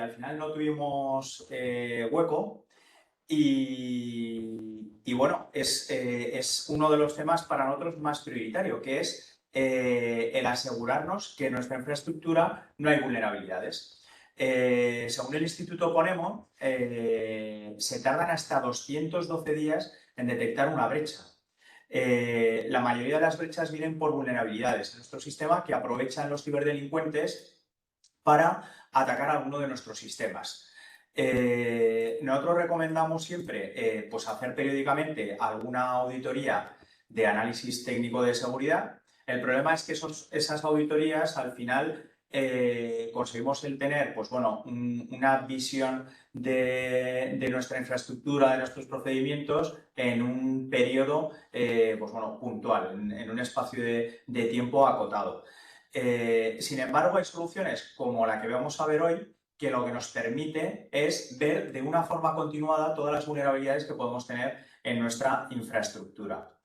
al final no tuvimos hueco y bueno, es uno de los temas para nosotros más prioritario, que es el asegurarnos que en nuestra infraestructura no hay vulnerabilidades. Según el Instituto Ponemo, se tardan hasta 212 días en detectar una brecha. La mayoría de las brechas vienen por vulnerabilidades en nuestro sistema que aprovechan los ciberdelincuentes para atacar alguno de nuestros sistemas. Nosotros recomendamos siempre pues hacer periódicamente alguna auditoría de análisis técnico de seguridad. El problema es que esas auditorías al final conseguimos el tener pues, bueno, una visión de nuestra infraestructura, de nuestros procedimientos en un periodo pues, bueno, puntual, en un espacio de tiempo acotado. Sin embargo, hay soluciones como la que vamos a ver hoy que lo que nos permite es ver de una forma continuada todas las vulnerabilidades que podemos tener en nuestra infraestructura.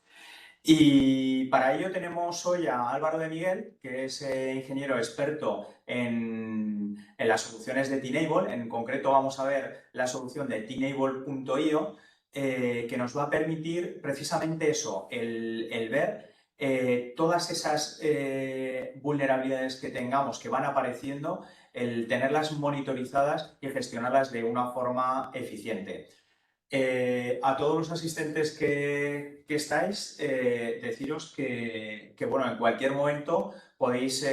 Y para ello tenemos hoy a Álvaro de Miguel, que es ingeniero experto en las soluciones de Tenable. En concreto vamos a ver la solución de tenable.io, que nos va a permitir precisamente eso, el ver todas esas vulnerabilidades que tengamos que van apareciendo, el tenerlas monitorizadas y gestionarlas de una forma eficiente. A todos los asistentes que estáis, deciros que, bueno, en cualquier momento podéis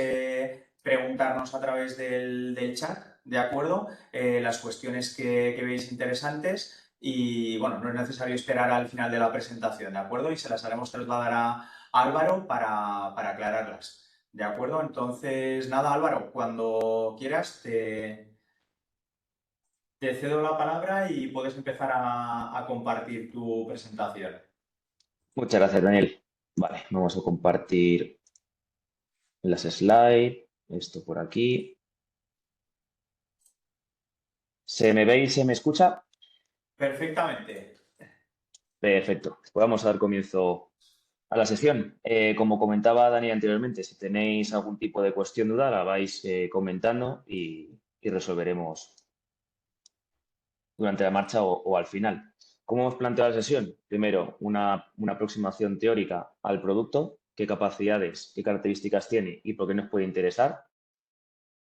preguntarnos a través del chat, ¿de acuerdo? Las cuestiones que veis interesantes y, bueno, no es necesario esperar al final de la presentación, ¿de acuerdo? Y se las haremos trasladar a Álvaro para aclararlas, ¿de acuerdo? Entonces, nada, Álvaro, cuando quieras te cedo la palabra y puedes empezar a compartir tu presentación. Muchas gracias, Daniel. Vale, vamos a compartir las slides. Esto por aquí. ¿Se me ve y se me escucha? Perfectamente. Perfecto. Pues vamos a dar comienzo a la sesión. Como comentaba Dani anteriormente, si tenéis algún tipo de cuestión, duda, la vais comentando y resolveremos durante la marcha o al final. ¿Cómo hemos planteado la sesión? Primero, una aproximación teórica al producto, qué capacidades, qué características tiene y por qué nos puede interesar.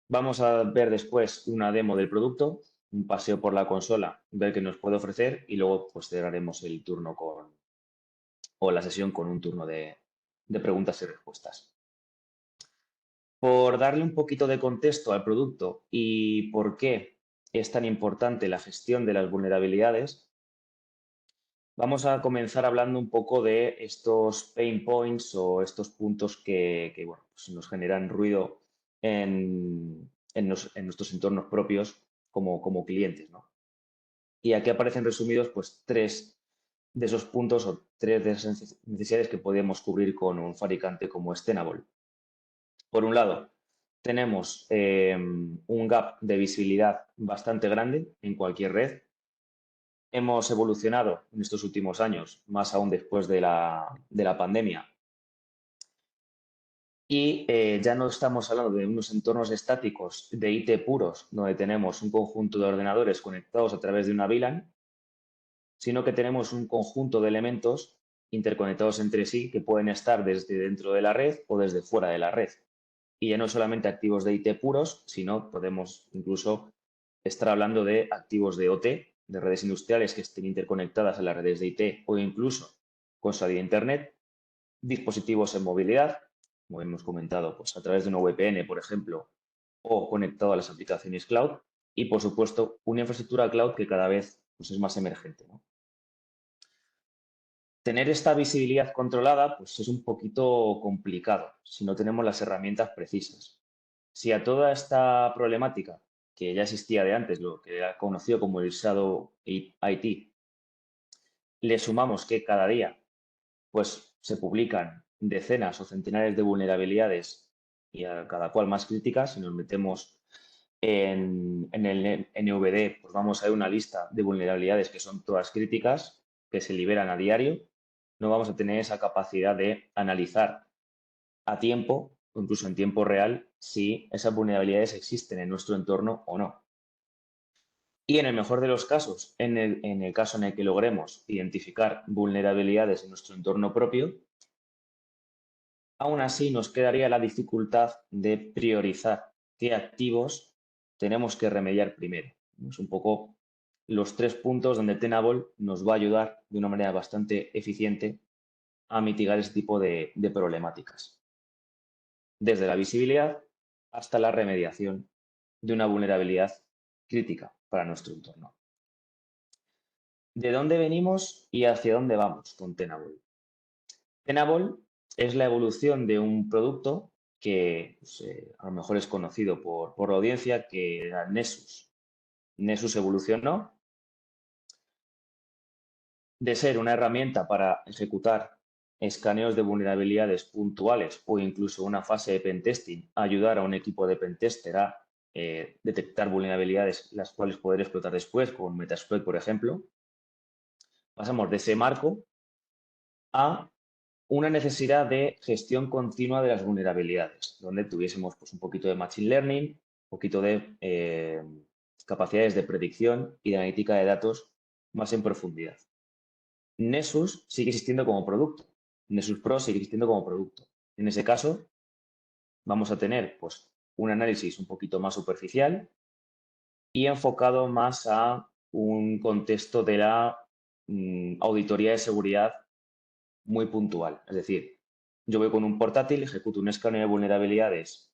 Vamos a ver después una demo del producto, un paseo por la consola, ver qué nos puede ofrecer y luego pues cerraremos el turno o la sesión con un turno de preguntas y respuestas. Por darle un poquito de contexto al producto y por qué es tan importante la gestión de las vulnerabilidades, vamos a comenzar hablando un poco de estos pain points o estos puntos que bueno, pues nos generan ruido en nuestros entornos propios como clientes, ¿no? Y aquí aparecen resumidos pues tres de esos puntos o tres de esas necesidades que podemos cubrir con un fabricante como Tenable. Por un lado, tenemos un gap de visibilidad bastante grande en cualquier red. Hemos evolucionado en estos últimos años, más aún después de la pandemia. Y ya no estamos hablando de unos entornos estáticos de IT puros, donde tenemos un conjunto de ordenadores conectados a través de una VLAN, sino que tenemos un conjunto de elementos interconectados entre sí que pueden estar desde dentro de la red o desde fuera de la red. Y ya no solamente activos de IT puros, sino podemos incluso estar hablando de activos de OT, de redes industriales que estén interconectadas a las redes de IT o incluso con salida a Internet, dispositivos en movilidad, como hemos comentado, pues a través de una VPN, por ejemplo, o conectado a las aplicaciones cloud y, por supuesto, una infraestructura cloud que cada vez pues, es más emergente, ¿no? Tener esta visibilidad controlada pues, es un poquito complicado si no tenemos las herramientas precisas. Si a toda esta problemática, que ya existía de antes, lo que era conocido como el Shadow IT, le sumamos que cada día pues, se publican decenas o centenares de vulnerabilidades y a cada cual más críticas, si nos metemos en el NVD, pues vamos a ver una lista de vulnerabilidades que son todas críticas, que se liberan a diario. No vamos a tener esa capacidad de analizar a tiempo o incluso en tiempo real si esas vulnerabilidades existen en nuestro entorno o no. Y en el mejor de los casos, en el caso en el que logremos identificar vulnerabilidades en nuestro entorno propio, aún así nos quedaría la dificultad de priorizar qué activos tenemos que remediar primero. Es un poco los 3 puntos donde Tenable nos va a ayudar de una manera bastante eficiente a mitigar ese tipo de problemáticas. Desde la visibilidad hasta la remediación de una vulnerabilidad crítica para nuestro entorno. ¿De dónde venimos y hacia dónde vamos con Tenable? Tenable es la evolución de un producto que pues, a lo mejor es conocido por la audiencia, que era Nessus. Nessus evolucionó de ser una herramienta para ejecutar escaneos de vulnerabilidades puntuales o incluso una fase de pentesting, ayudar a un equipo de pentester a detectar vulnerabilidades las cuales poder explotar después, con Metasploit, por ejemplo. Pasamos de ese marco a una necesidad de gestión continua de las vulnerabilidades, donde tuviésemos pues, un poquito de Machine Learning, un poquito de capacidades de predicción y de analítica de datos más en profundidad. Nessus sigue existiendo como producto. Nessus Pro sigue existiendo como producto. En ese caso, vamos a tener pues, un análisis un poquito más superficial y enfocado más a un contexto de la auditoría de seguridad muy puntual. Es decir, yo voy con un portátil, ejecuto un escaneo de vulnerabilidades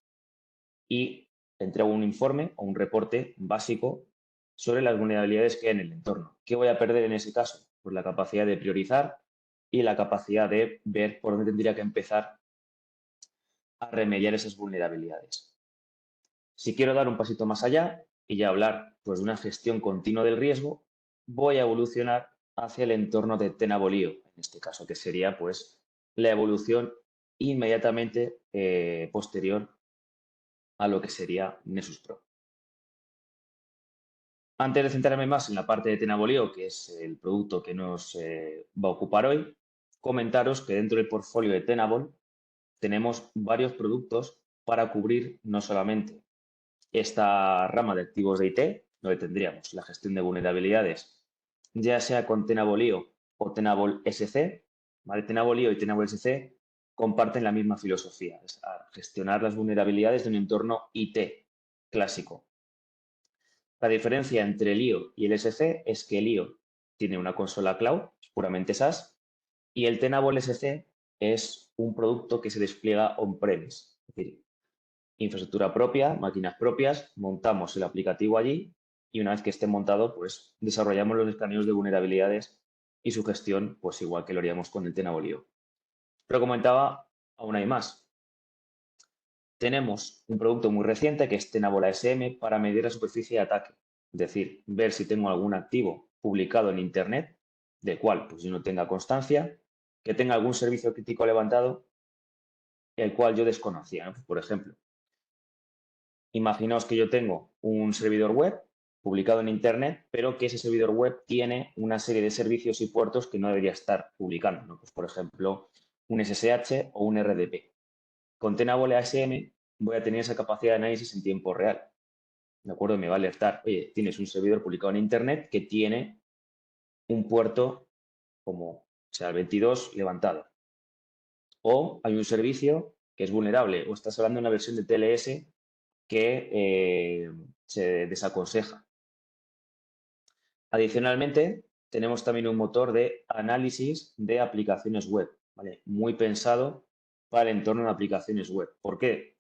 y entrego un informe o un reporte básico sobre las vulnerabilidades que hay en el entorno. ¿Qué voy a perder en ese caso? Pues la capacidad de priorizar y la capacidad de ver por dónde tendría que empezar a remediar esas vulnerabilidades. Si quiero dar un pasito más allá y ya hablar pues, de una gestión continua del riesgo, voy a evolucionar hacia el entorno de Tenable.io, en este caso, que sería pues, la evolución inmediatamente posterior a lo que sería Nessus Pro. Antes de centrarme más en la parte de Tenable.io, que es el producto que nos va a ocupar hoy, comentaros que dentro del portfolio de Tenable tenemos varios productos para cubrir no solamente esta rama de activos de IT, donde tendríamos la gestión de vulnerabilidades, ya sea con Tenable.io o Tenable SC. ¿Vale? Tenable.io y Tenable SC comparten la misma filosofía, es gestionar las vulnerabilidades de un entorno IT clásico. La diferencia entre el IO y el SC es que el IO tiene una consola cloud, es puramente SaaS, y el Tenable SC es un producto que se despliega on-premise, es decir, infraestructura propia, máquinas propias, montamos el aplicativo allí y una vez que esté montado, pues desarrollamos los escaneos de vulnerabilidades y su gestión, pues igual que lo haríamos con el Tenable.io. Pero comentaba, aún hay más. Tenemos un producto muy reciente que es Tenable ASM para medir la superficie de ataque, es decir, ver si tengo algún activo publicado en Internet, del cual pues yo no tenga constancia, que tenga algún servicio crítico levantado, el cual yo desconocía, ¿no? Por ejemplo, imaginaos que yo tengo un servidor web publicado en Internet, pero que ese servidor web tiene una serie de servicios y puertos que no debería estar publicando, ¿no? Pues, por ejemplo, un SSH o un RDP. Con Tenable ASM voy a tener esa capacidad de análisis en tiempo real. ¿De acuerdo? Me va a alertar, oye, tienes un servidor publicado en Internet que tiene un puerto como sea el 22 levantado. O hay un servicio que es vulnerable o estás hablando de una versión de TLS que se desaconseja. Adicionalmente, tenemos también un motor de análisis de aplicaciones web, ¿vale? Muy pensado para el entorno de aplicaciones web. ¿Por qué?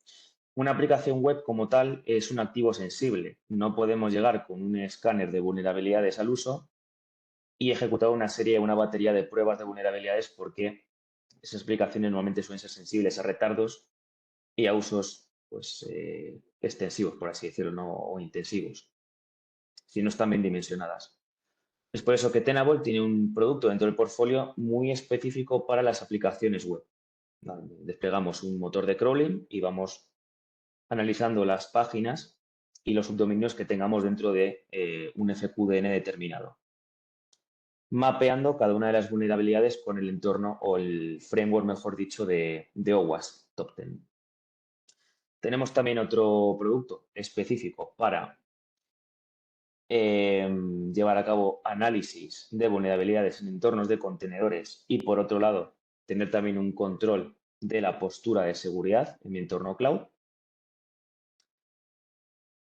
Una aplicación web como tal es un activo sensible. No podemos llegar con un escáner de vulnerabilidades al uso y ejecutar una batería de pruebas de vulnerabilidades porque esas aplicaciones normalmente suelen ser sensibles a retardos y a usos pues, extensivos, por así decirlo, ¿no? O intensivos, si no están bien dimensionadas. Es por eso que Tenable tiene un producto dentro del portfolio muy específico para las aplicaciones web. Desplegamos un motor de crawling y vamos analizando las páginas y los subdominios que tengamos dentro de un FQDN determinado, mapeando cada una de las vulnerabilidades con el entorno o el framework, mejor dicho, de OWASP Top 10. Tenemos también otro producto específico para llevar a cabo análisis de vulnerabilidades en entornos de contenedores y, por otro lado, tener también un control de la postura de seguridad en mi entorno cloud.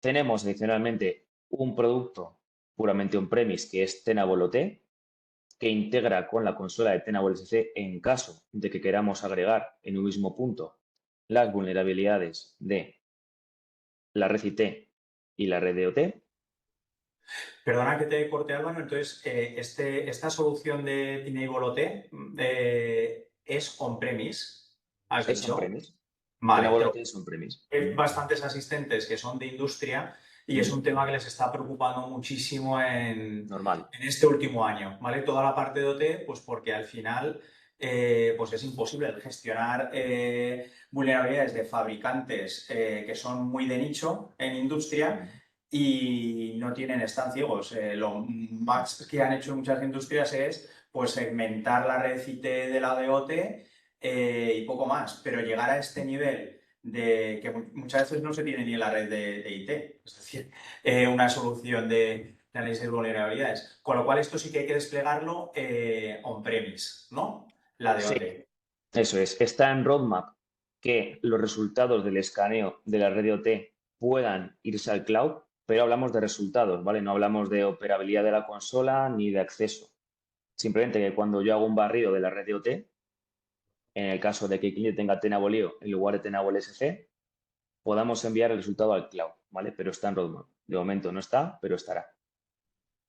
Tenemos adicionalmente un producto puramente on-premise que es Tenable OT, que integra con la consola de Tenable SC en caso de que queramos agregar en un mismo punto las vulnerabilidades de la red IT y la red de OT. Perdona que te corte, Álvaro. Entonces, esta solución de Tenable OT es on-premise, has Es dicho. on-premise. Vale, Tenable OT es on-premise. hay bastantes asistentes que son de industria y es un tema que les está preocupando muchísimo Normal. en este último año, ¿vale? Toda la parte de OT, pues porque al final pues es imposible gestionar vulnerabilidades de fabricantes que son muy de nicho en industria y no tienen, están ciegos. Lo más que han hecho muchas industrias es pues segmentar la red IT de la de OT y poco más, pero llegar a este nivel de que muchas veces no se tiene ni en la red de IT, es decir, una solución de análisis de vulnerabilidades. Con lo cual esto sí que hay que desplegarlo on-premise, ¿no? La de Sí, OT. eso es. Está en roadmap que los resultados del escaneo de la red de OT puedan irse al cloud, pero hablamos de resultados, ¿vale? No hablamos de operabilidad de la consola ni de acceso. Simplemente que cuando yo hago un barrido de la red de OT, en el caso de que el cliente tenga Tenable IO en lugar de Tenable SC, podamos enviar el resultado al cloud, ¿vale? Pero está en roadmap. De momento no está, pero estará.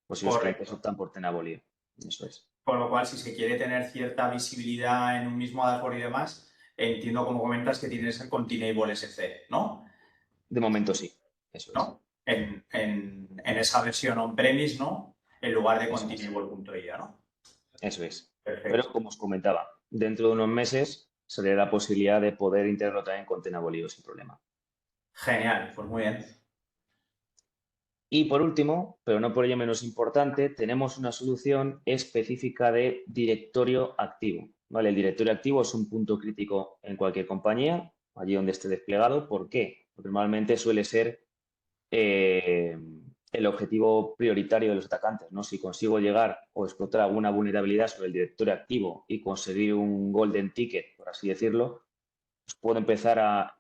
Pues si los clientes Correcto. optan por Tenable IO. Eso es. Con lo cual, si se quiere tener cierta visibilidad en un mismo dashboard y demás, entiendo como comentas que tiene que ser con Tenable SC, ¿no? De momento sí. Eso es. ¿No? En esa versión on-premise, ¿no? En lugar de con Eso es. Tenable.ia, ¿no? Eso es. Pero Perfecto. como os comentaba, dentro de unos meses sería la posibilidad de poder integrarlo también con Tenable IO sin problema. Genial, pues muy bien. Y por último, pero no por ello menos importante, tenemos una solución específica de directorio activo. ¿Vale? El directorio activo es un punto crítico en cualquier compañía, allí donde esté desplegado. ¿Por qué? Porque normalmente suele ser eh, el objetivo prioritario de los atacantes, ¿no? Si consigo llegar o explotar alguna vulnerabilidad sobre el directorio activo y conseguir un golden ticket, por así decirlo, pues puedo empezar a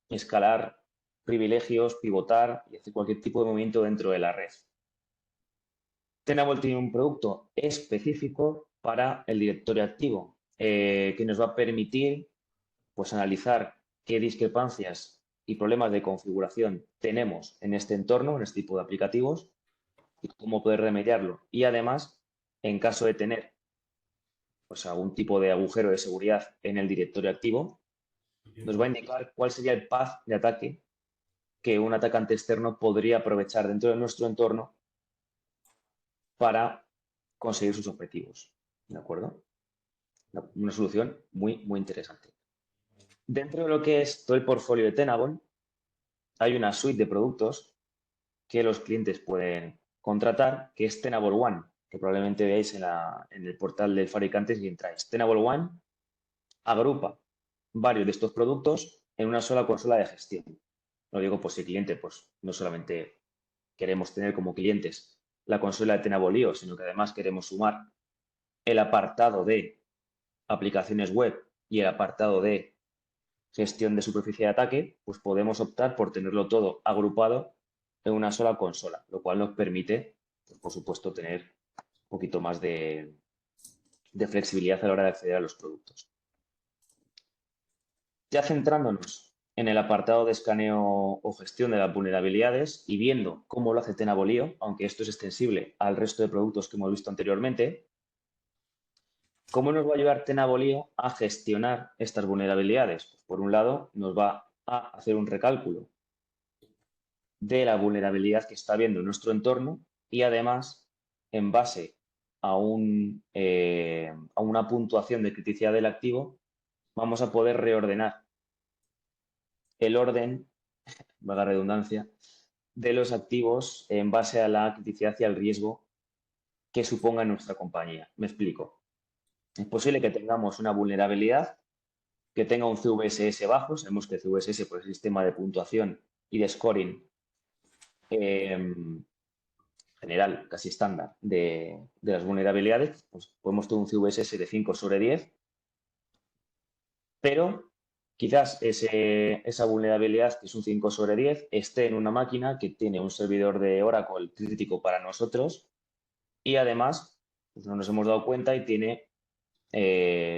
escalar privilegios, pivotar y hacer cualquier tipo de movimiento dentro de la red. Tenable tiene un producto específico para el directorio activo que nos va a permitir pues, analizar qué discrepancias y problemas de configuración tenemos en este entorno, en este tipo de aplicativos, y cómo poder remediarlo. Y además, en caso de tener pues, algún tipo de agujero de seguridad en el directorio activo, nos va a indicar cuál sería el path de ataque que un atacante externo podría aprovechar dentro de nuestro entorno para conseguir sus objetivos. ¿De acuerdo? Una solución muy, muy interesante. Dentro de lo que es todo el portfolio de Tenable, hay una suite de productos que los clientes pueden contratar, que es Tenable One, que probablemente veáis en el portal del fabricante si entráis. Tenable One agrupa varios de estos productos en una sola consola de gestión. Lo digo por si el cliente, pues no solamente queremos tener como clientes la consola de Tenable IO, sino que además queremos sumar el apartado de aplicaciones web y el apartado de gestión de superficie de ataque, pues podemos optar por tenerlo todo agrupado en una sola consola, lo cual nos permite, pues, por supuesto, tener un poquito más de flexibilidad a la hora de acceder a los productos. Ya centrándonos en el apartado de escaneo o gestión de las vulnerabilidades y viendo cómo lo hace Tenable IO, aunque esto es extensible al resto de productos que hemos visto anteriormente, ¿cómo nos va a ayudar Tenable IO a gestionar estas vulnerabilidades? Pues por un lado, nos va a hacer un recálculo de la vulnerabilidad que está viendo en nuestro entorno y además, en base a una puntuación de criticidad del activo, vamos a poder reordenar el orden, valga la redundancia, de los activos en base a la criticidad y al riesgo que suponga en nuestra compañía. Me explico. Es posible que tengamos una vulnerabilidad que tenga un CVSS bajo. Sabemos que CVSS, por el sistema de puntuación y de scoring, general, casi estándar, de las vulnerabilidades, pues podemos tener un CVSS de 5 sobre 10, pero quizás esa vulnerabilidad, que es un 5 sobre 10, esté en una máquina que tiene un servidor de Oracle crítico para nosotros y además pues no nos hemos dado cuenta y tiene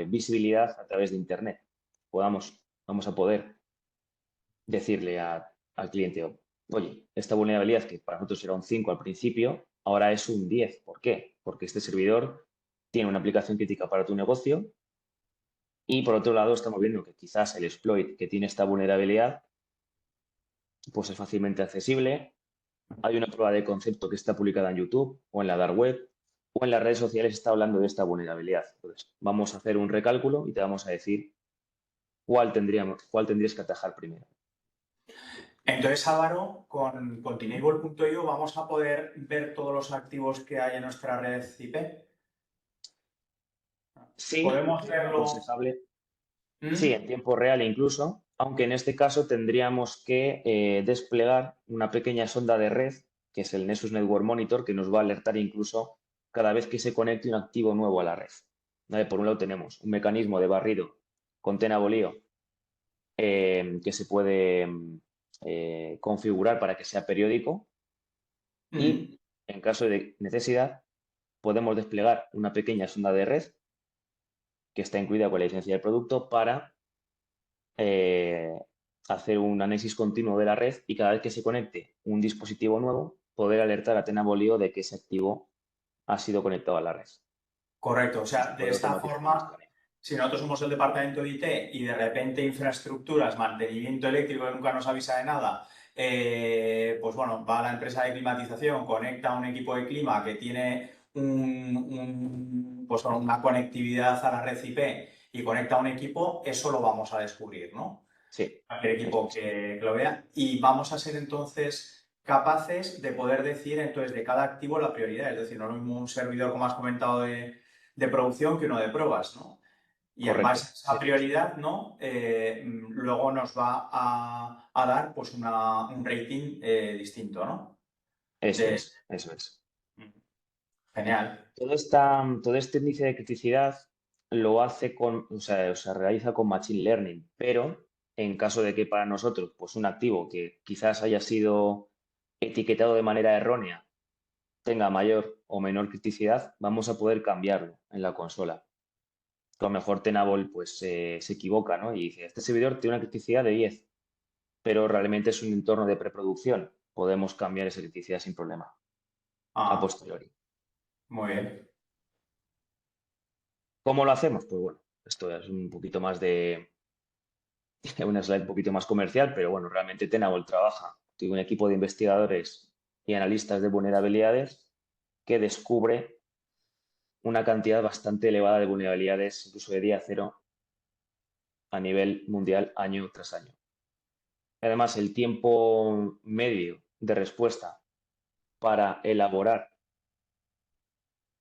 visibilidad a través de Internet. Vamos a poder decirle al cliente, oye, esta vulnerabilidad que para nosotros era un 5 al principio, ahora es un 10. ¿Por qué? Porque este servidor tiene una aplicación crítica para tu negocio y por otro lado estamos viendo que quizás el exploit que tiene esta vulnerabilidad pues es fácilmente accesible. Hay una prueba de concepto que está publicada en YouTube o en la dark web o en las redes sociales está hablando de esta vulnerabilidad. Entonces, vamos a hacer un recálculo y te vamos a decir cuál tendrías que atajar primero. Entonces, Álvaro, con Tenable.io vamos a poder ver todos los activos que hay en nuestra red IP. Sí, Podemos es verlo. aconsejable. Sí, ¿Mm? en tiempo real incluso, aunque en este caso tendríamos que desplegar una pequeña sonda de red, que es el Nessus Network Monitor, que nos va a alertar incluso cada vez que se conecte un activo nuevo a la red. ¿Vale? Por un lado tenemos un mecanismo de barrido con Tenable.io que se puede configurar para que sea periódico ¿Mm? y en caso de necesidad podemos desplegar una pequeña sonda de red que está incluida con la licencia del producto para eh, hacer un análisis continuo de la red y cada vez que se conecte un dispositivo nuevo, poder alertar a Tenable.io de que ese activo ha sido conectado a la red. Correcto. O Y sea, se de puede esta automatizar el forma, escaneo. si nosotros somos el departamento de IT y de repente infraestructuras, mantenimiento eléctrico que nunca nos avisa de nada, pues bueno, va a la empresa de climatización, conecta un equipo de clima que tiene pues una conectividad a la red IP y conecta un equipo, eso lo vamos a descubrir, ¿no? Sí, Cualquier eso equipo es. que lo vea. Y vamos a ser entonces capaces de poder decir entonces de cada activo la prioridad. Es decir, no es lo mismo un servidor, como has comentado, de producción que uno de pruebas, ¿no? Y en base Correcto. a esa Sí, prioridad, ¿no? Luego nos va a dar pues un rating distinto, ¿no? eso De... es, eso es. Genial. Todo este índice de criticidad lo hace se realiza con Machine Learning, pero en caso de que para nosotros, pues un activo que quizás haya sido etiquetado de manera errónea tenga mayor o menor criticidad, vamos a poder cambiarlo en la consola. Que a lo mejor Tenable pues se equivoca, ¿no? Y dice, este servidor tiene una criticidad de 10, pero realmente es un entorno de preproducción. Podemos cambiar esa criticidad sin problema, a Ah, posteriori. muy bien. ¿Cómo lo hacemos? Pues bueno, esto es un poquito más una slide un poquito más comercial, pero bueno, realmente Tenable trabaja. Tiene un equipo de investigadores y analistas de vulnerabilidades que descubre una cantidad bastante elevada de vulnerabilidades, incluso de día cero, a nivel mundial año tras año. Además, el tiempo medio de respuesta para elaborar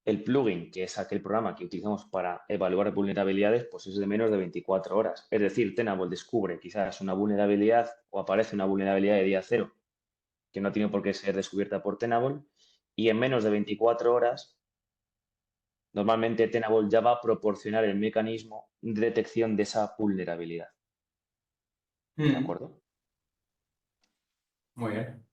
el plugin, que es aquel programa que utilizamos para evaluar vulnerabilidades, pues es de menos de 24 horas. Es decir, Tenable descubre quizás una vulnerabilidad o aparece una vulnerabilidad de día cero que no tiene por qué ser descubierta por Tenable y en menos de 24 horas normalmente Tenable ya va a proporcionar el mecanismo de detección de esa vulnerabilidad. ¿De Mm, acuerdo? muy bien.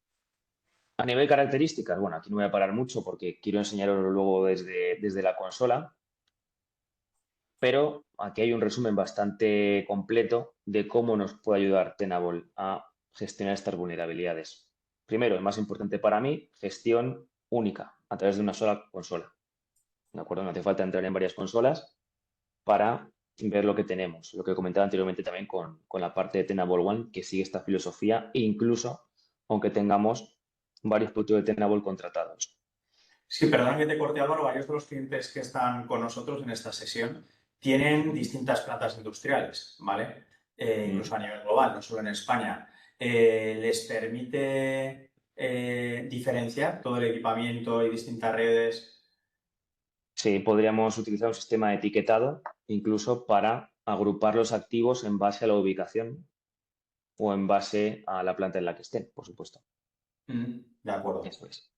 A nivel características, bueno, aquí no voy a parar mucho porque quiero enseñaroslo luego desde la consola, pero aquí hay un resumen bastante completo de cómo nos puede ayudar Tenable a gestionar estas vulnerabilidades. Primero, el más importante para mí, gestión única a través de una sola consola. ¿De acuerdo? No hace falta entrar en varias consolas para ver lo que tenemos. Lo que comentaba anteriormente también con la parte de Tenable One, que sigue esta filosofía, incluso aunque tengamos varios productos de Tenable contratados. Sí, perdón que te corte, Álvaro. Varios de los clientes que están con nosotros en esta sesión tienen distintas plantas industriales, ¿vale? Mm. Incluso a nivel global, no solo en España. Les permite diferenciar todo el equipamiento y distintas redes. Sí, podríamos utilizar un sistema de etiquetado incluso para agrupar los activos en base a la ubicación o en base a la planta en la que estén, por supuesto. De acuerdo. Eso es.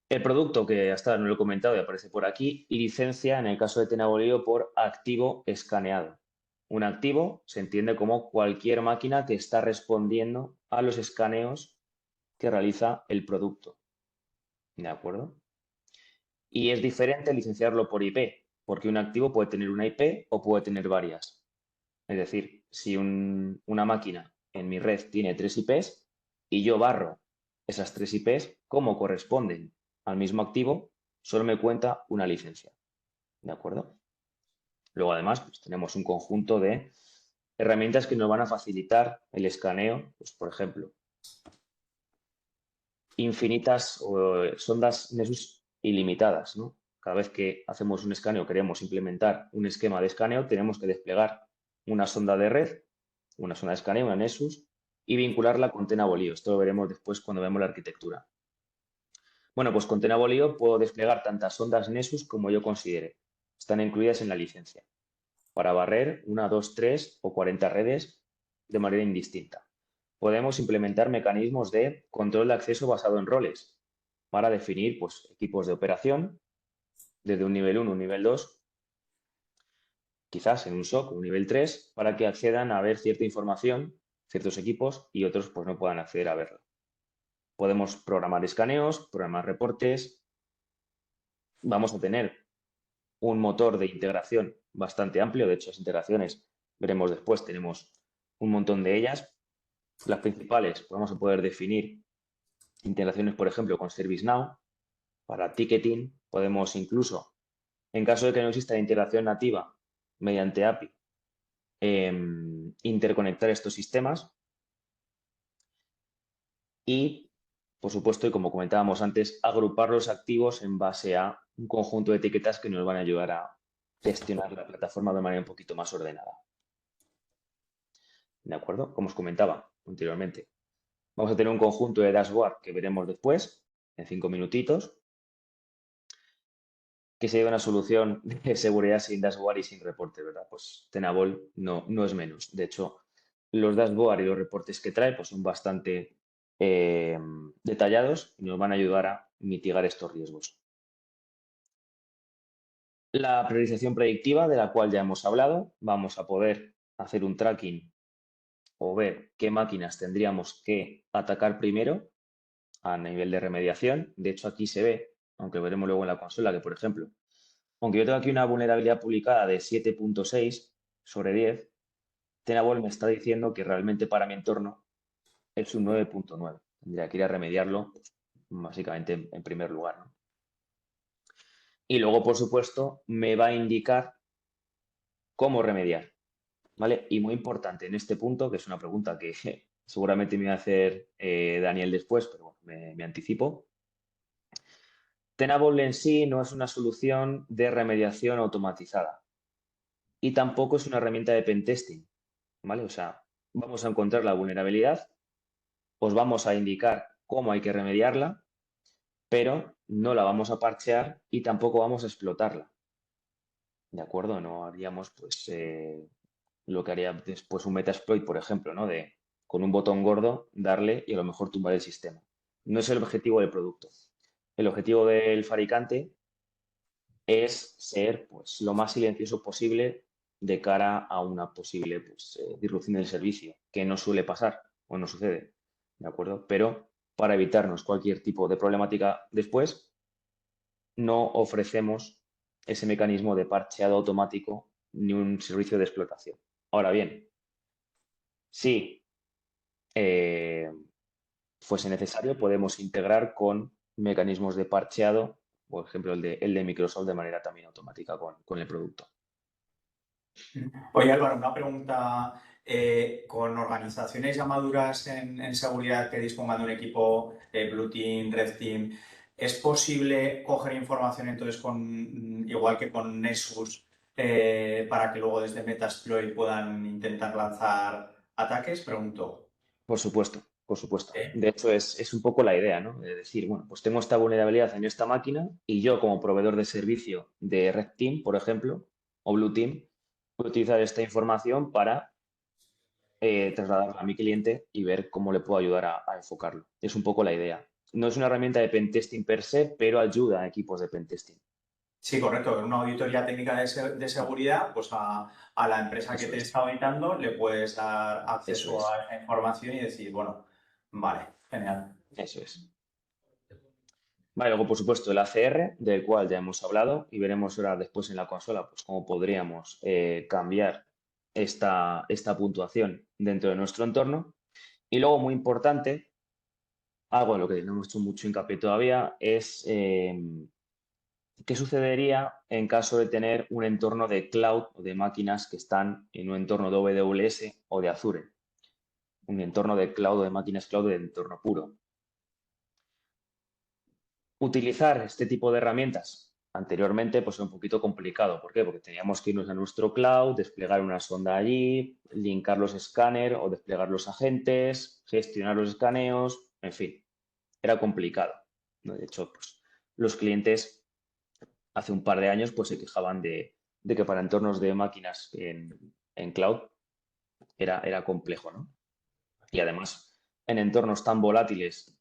El producto, que hasta ahora no lo he comentado y aparece por aquí, y licencia en el caso de Tenable.io por activo escaneado. Un activo se entiende como cualquier máquina que está respondiendo a los escaneos que realiza el producto. ¿De acuerdo? Y es diferente licenciarlo por IP, porque un activo puede tener una IP o puede tener varias. Es decir, si una máquina en mi red tiene 3 IPs y yo barro esas 3 IPs, como corresponden al mismo activo, solo me cuenta una licencia. ¿De acuerdo? Luego, además, pues, tenemos un conjunto de herramientas que nos van a facilitar el escaneo, pues, por ejemplo, infinitas sondas Nessus ilimitadas, ¿no? Cada vez que hacemos un escaneo, queremos implementar un esquema de escaneo, tenemos que desplegar una sonda de red, una sonda de escaneo, una Nessus, y vincularla con Tenable.io. Esto lo veremos después cuando veamos la arquitectura. Bueno, pues con Tenable.io puedo desplegar tantas sondas Nessus como yo considere. Están incluidas en la licencia para barrer 1, 2, 3 o 40 redes de manera indistinta. Podemos implementar mecanismos de control de acceso basado en roles para definir pues, equipos de operación desde un nivel 1 un nivel 2, quizás en un SOC un nivel 3, para que accedan a ver cierta información, ciertos equipos y otros pues no puedan acceder a verla. Podemos programar escaneos, programar reportes. Vamos a tener un motor de integración bastante amplio. De hecho, las integraciones, veremos después, tenemos un montón de ellas. Las principales, vamos a poder definir integraciones, por ejemplo, con ServiceNow. Para ticketing, podemos incluso, en caso de que no exista integración nativa mediante API, interconectar estos sistemas. Y, por supuesto, y como comentábamos antes, agrupar los activos en base a un conjunto de etiquetas que nos van a ayudar a gestionar la plataforma de manera un poquito más ordenada. ¿De acuerdo? Como os comentaba anteriormente. Vamos a tener un conjunto de dashboard que veremos después, en 5 minutitos, que sería una solución de seguridad sin dashboard y sin reporte, ¿verdad? Pues Tenable no es menos. De hecho, los dashboard y los reportes que trae pues son bastante detallados y nos van a ayudar a mitigar estos riesgos. La priorización predictiva, de la cual ya hemos hablado, vamos a poder hacer un tracking o ver qué máquinas tendríamos que atacar primero a nivel de remediación. De hecho, aquí se ve, aunque veremos luego en la consola, que por ejemplo, aunque yo tengo aquí una vulnerabilidad publicada de 7.6 sobre 10, Tenable me está diciendo que realmente para mi entorno es un 9.9. Tendría que ir a remediarlo, pues, básicamente en primer lugar, ¿no? Y luego, por supuesto, me va a indicar cómo remediar, ¿vale? Y muy importante en este punto, que es una pregunta que seguramente me va a hacer Daniel después, pero bueno, me anticipo. Tenable en sí no es una solución de remediación automatizada y tampoco es una herramienta de pentesting, ¿vale? O sea, vamos a encontrar la vulnerabilidad, os vamos a indicar cómo hay que remediarla, pero no la vamos a parchear y tampoco vamos a explotarla, ¿de acuerdo? No haríamos, pues, lo que haría después un Metasploit, por ejemplo, ¿no? De con un botón gordo darle y a lo mejor tumbar el sistema. No es el objetivo del producto. El objetivo del fabricante es ser pues, lo más silencioso posible de cara a una posible pues, disrupción del servicio, que no suele pasar o no sucede, ¿de acuerdo? Pero para evitarnos cualquier tipo de problemática después, no ofrecemos ese mecanismo de parcheado automático ni un servicio de explotación. Ahora bien, si fuese necesario, podemos integrar con mecanismos de parcheado, por ejemplo, el de Microsoft de manera también automática con el producto. Oye, Álvaro, una pregunta. Con organizaciones ya maduras en seguridad que dispongan de un equipo Blue Team, Red Team, ¿es posible coger información entonces igual que con Nessus para que luego desde Metasploit puedan intentar lanzar ataques? Pregunto. Por supuesto, por supuesto. ¿Eh? De hecho, es un poco la idea, ¿no? De decir, bueno, pues tengo esta vulnerabilidad en esta máquina y yo como proveedor de servicio de Red Team, por ejemplo, o Blue Team, puedo utilizar esta información para trasladarla a mi cliente y ver cómo le puedo ayudar a enfocarlo. Es un poco la idea. no es una herramienta de pentesting per se, pero ayuda a equipos de pentesting. Sí, correcto. En una auditoría técnica de seguridad, pues a la empresa que Eso te es, está auditando le puedes dar eso acceso es, a esa información y decir, bueno, vale, genial. eso es. Vale, luego, por supuesto, el ACR, del cual ya hemos hablado, y veremos ahora después en la consola, pues cómo podríamos cambiar esta puntuación dentro de nuestro entorno. Y luego, muy importante, algo en lo que no hemos hecho mucho hincapié todavía, es qué sucedería en caso de tener un entorno de cloud o de máquinas que están en un entorno de AWS o de Azure. Un entorno de cloud o de máquinas cloud de entorno puro. Utilizar este tipo de herramientas anteriormente pues era un poquito complicado. ¿Por qué? Porque teníamos que irnos a nuestro cloud, desplegar una sonda allí, linkar los escáneres o desplegar los agentes, gestionar los escaneos, en fin, era complicado, ¿no? De hecho, pues, los clientes hace un par de años pues se quejaban de que para entornos de máquinas en cloud era complejo, ¿no? Y además, en entornos tan volátiles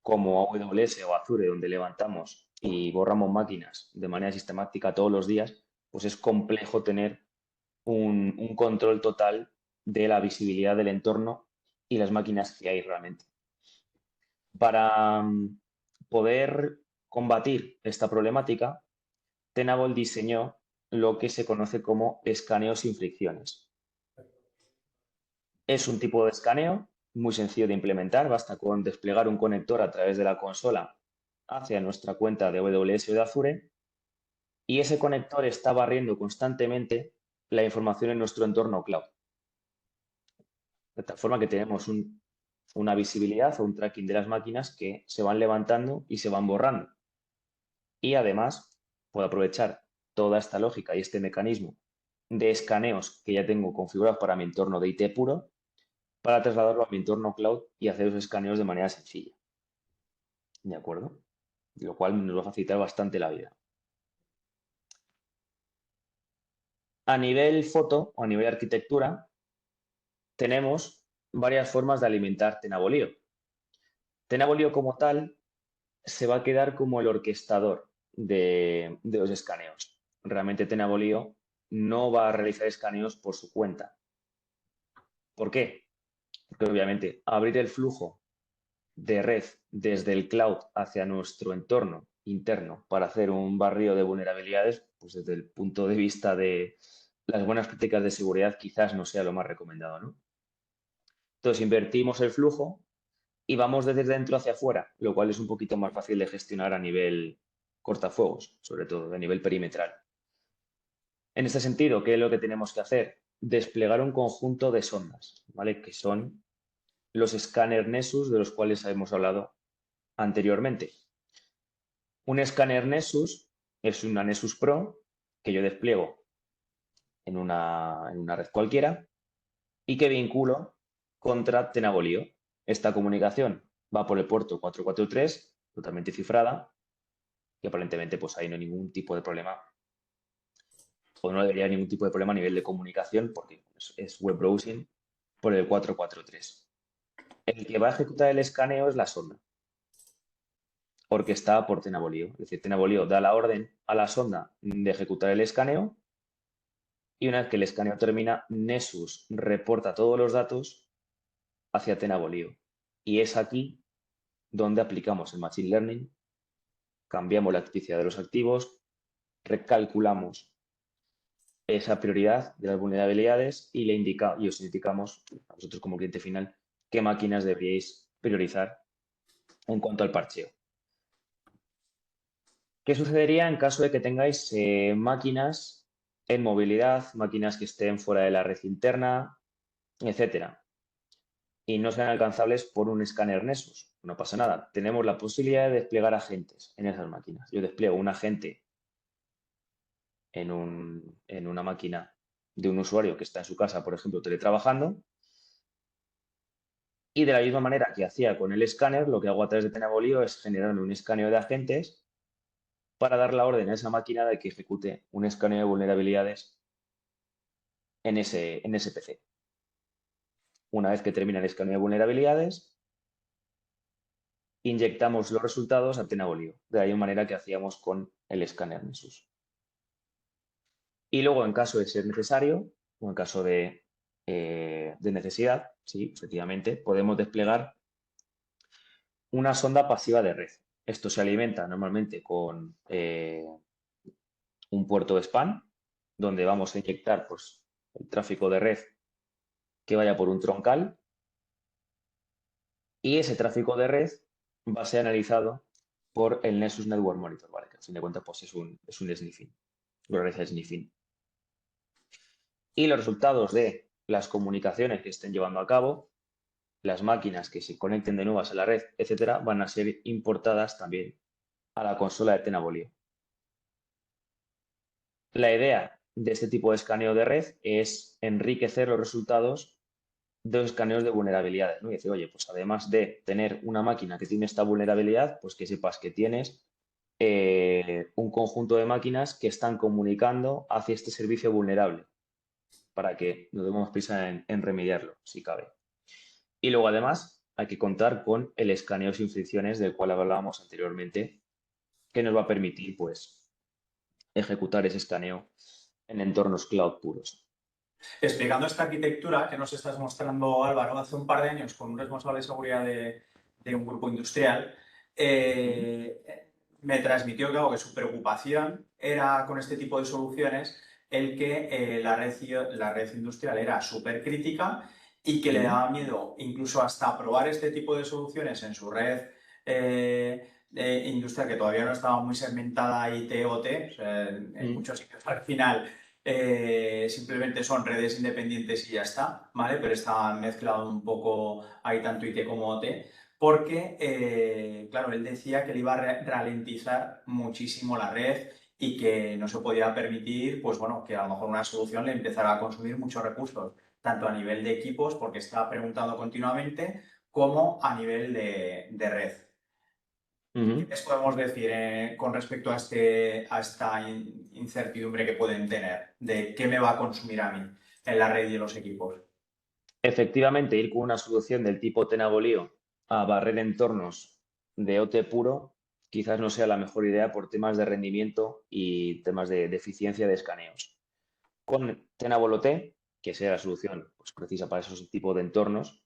como AWS o Azure, donde levantamos y borramos máquinas de manera sistemática todos los días, pues es complejo tener un control total de la visibilidad del entorno y las máquinas que hay realmente. Para poder combatir esta problemática, Tenable diseñó lo que se conoce como escaneo sin fricciones. Es un tipo de escaneo muy sencillo de implementar, basta con desplegar un conector a través de la consola hacia nuestra cuenta de AWS o de Azure y ese conector está barriendo constantemente la información en nuestro entorno cloud. De tal forma que tenemos una visibilidad o un tracking de las máquinas que se van levantando y se van borrando. Y además puedo aprovechar toda esta lógica y este mecanismo de escaneos que ya tengo configurados para mi entorno de IT puro para trasladarlo a mi entorno cloud y hacer esos escaneos de manera sencilla. ¿De acuerdo? Lo cual nos va a facilitar bastante la vida. A nivel foto o a nivel arquitectura, tenemos varias formas de alimentar Tenabolio. Tenabolio como tal se va a quedar como el orquestador de los escaneos. Realmente Tenabolio no va a realizar escaneos por su cuenta. ¿Por qué? Porque obviamente abrir el flujo de red desde el cloud hacia nuestro entorno interno para hacer un barrido de vulnerabilidades, pues desde el punto de vista de las buenas prácticas de seguridad quizás no sea lo más recomendado, ¿no? Entonces invertimos el flujo y vamos desde dentro hacia afuera, lo cual es un poquito más fácil de gestionar a nivel cortafuegos, sobre todo, a nivel perimetral. En este sentido, ¿qué es lo que tenemos que hacer? Desplegar un conjunto de sondas, ¿vale? Que son los escáner Nessus de los cuales hemos hablado anteriormente. Un escáner Nessus es una Nessus Pro que yo despliego en una red cualquiera y que vinculo contra Tenabolio. Esta comunicación va por el puerto 443, totalmente cifrada, y aparentemente pues ahí no hay ningún tipo de problema, o no debería haber ningún tipo de problema a nivel de comunicación, porque es web browsing por el 443. El que va a ejecutar el escaneo es la sonda, orquestada por Tenabolio. Es decir, Tenabolio da la orden a la sonda de ejecutar el escaneo y una vez que el escaneo termina, Nessus reporta todos los datos hacia Tenabolio. Y es aquí donde aplicamos el Machine Learning, cambiamos la tipicidad de los activos, recalculamos esa prioridad de las vulnerabilidades y y os indicamos a vosotros como cliente final qué máquinas deberíais priorizar en cuanto al parcheo. ¿Qué sucedería en caso de que tengáis máquinas en movilidad, máquinas que estén fuera de la red interna, etcétera, y no sean alcanzables por un escáner Nessus? No pasa nada. Tenemos la posibilidad de desplegar agentes en esas máquinas. Yo despliego un agente en una máquina de un usuario que está en su casa, por ejemplo, teletrabajando, y de la misma manera que hacía con el escáner, lo que hago a través de Tenabolio es generar un escaneo de agentes para dar la orden a esa máquina de que ejecute un escaneo de vulnerabilidades en ese PC. Una vez que termina el escaneo de vulnerabilidades, inyectamos los resultados a Tenabolio, de la misma manera que hacíamos con el escáner Nessus. Y luego, en caso de ser necesario, o en caso de necesidad, sí, efectivamente, podemos desplegar una sonda pasiva de red. Esto se alimenta normalmente con un puerto de SPAN, donde vamos a inyectar pues, el tráfico de red que vaya por un troncal, y ese tráfico de red va a ser analizado por el Nessus Network Monitor, ¿vale? Que al fin de cuentas pues, es un sniffing, lo realiza el sniffing. Y los resultados de las comunicaciones que estén llevando a cabo, las máquinas que se conecten de nuevo a la red, etcétera, van a ser importadas también a la consola de Tenabolio. La idea de este tipo de escaneo de red es enriquecer los resultados de los escaneos de vulnerabilidades, ¿no? Y decir, oye, pues además de tener una máquina que tiene esta vulnerabilidad, pues que sepas que tienes un conjunto de máquinas que están comunicando hacia este servicio vulnerable para que no debamos pensar en remediarlo, si cabe. Y luego, además, hay que contar con el escaneo sin fricciones del cual hablábamos anteriormente, que nos va a permitir, pues, ejecutar ese escaneo en entornos cloud puros. Explicando esta arquitectura que nos estás mostrando, Álvaro, hace un par de años con un responsable de seguridad de un grupo industrial, me transmitió que su preocupación era con este tipo de soluciones el que la red industrial era súper crítica y que le daba miedo incluso hasta probar este tipo de soluciones en su red industrial que todavía no estaba muy segmentada IT-OT, o sea, en muchos sitios al final simplemente son redes independientes y ya está, ¿vale? Pero está mezclado un poco, hay tanto IT como OT, porque, claro, él decía que le iba a ralentizar muchísimo la red y que no se podía permitir, pues bueno, que a lo mejor una solución le empezara a consumir muchos recursos, tanto a nivel de equipos, porque está preguntando continuamente, como a nivel de red. ¿Qué les podemos decir con respecto a esta incertidumbre que pueden tener de qué me va a consumir a mí en la red y en los equipos? Efectivamente, ir con una solución del tipo Tenabolio a barrer entornos de OT puro quizás no sea la mejor idea por temas de rendimiento y temas de eficiencia de escaneos. Con Tenable OT, que sea la solución pues, precisa para esos tipos de entornos,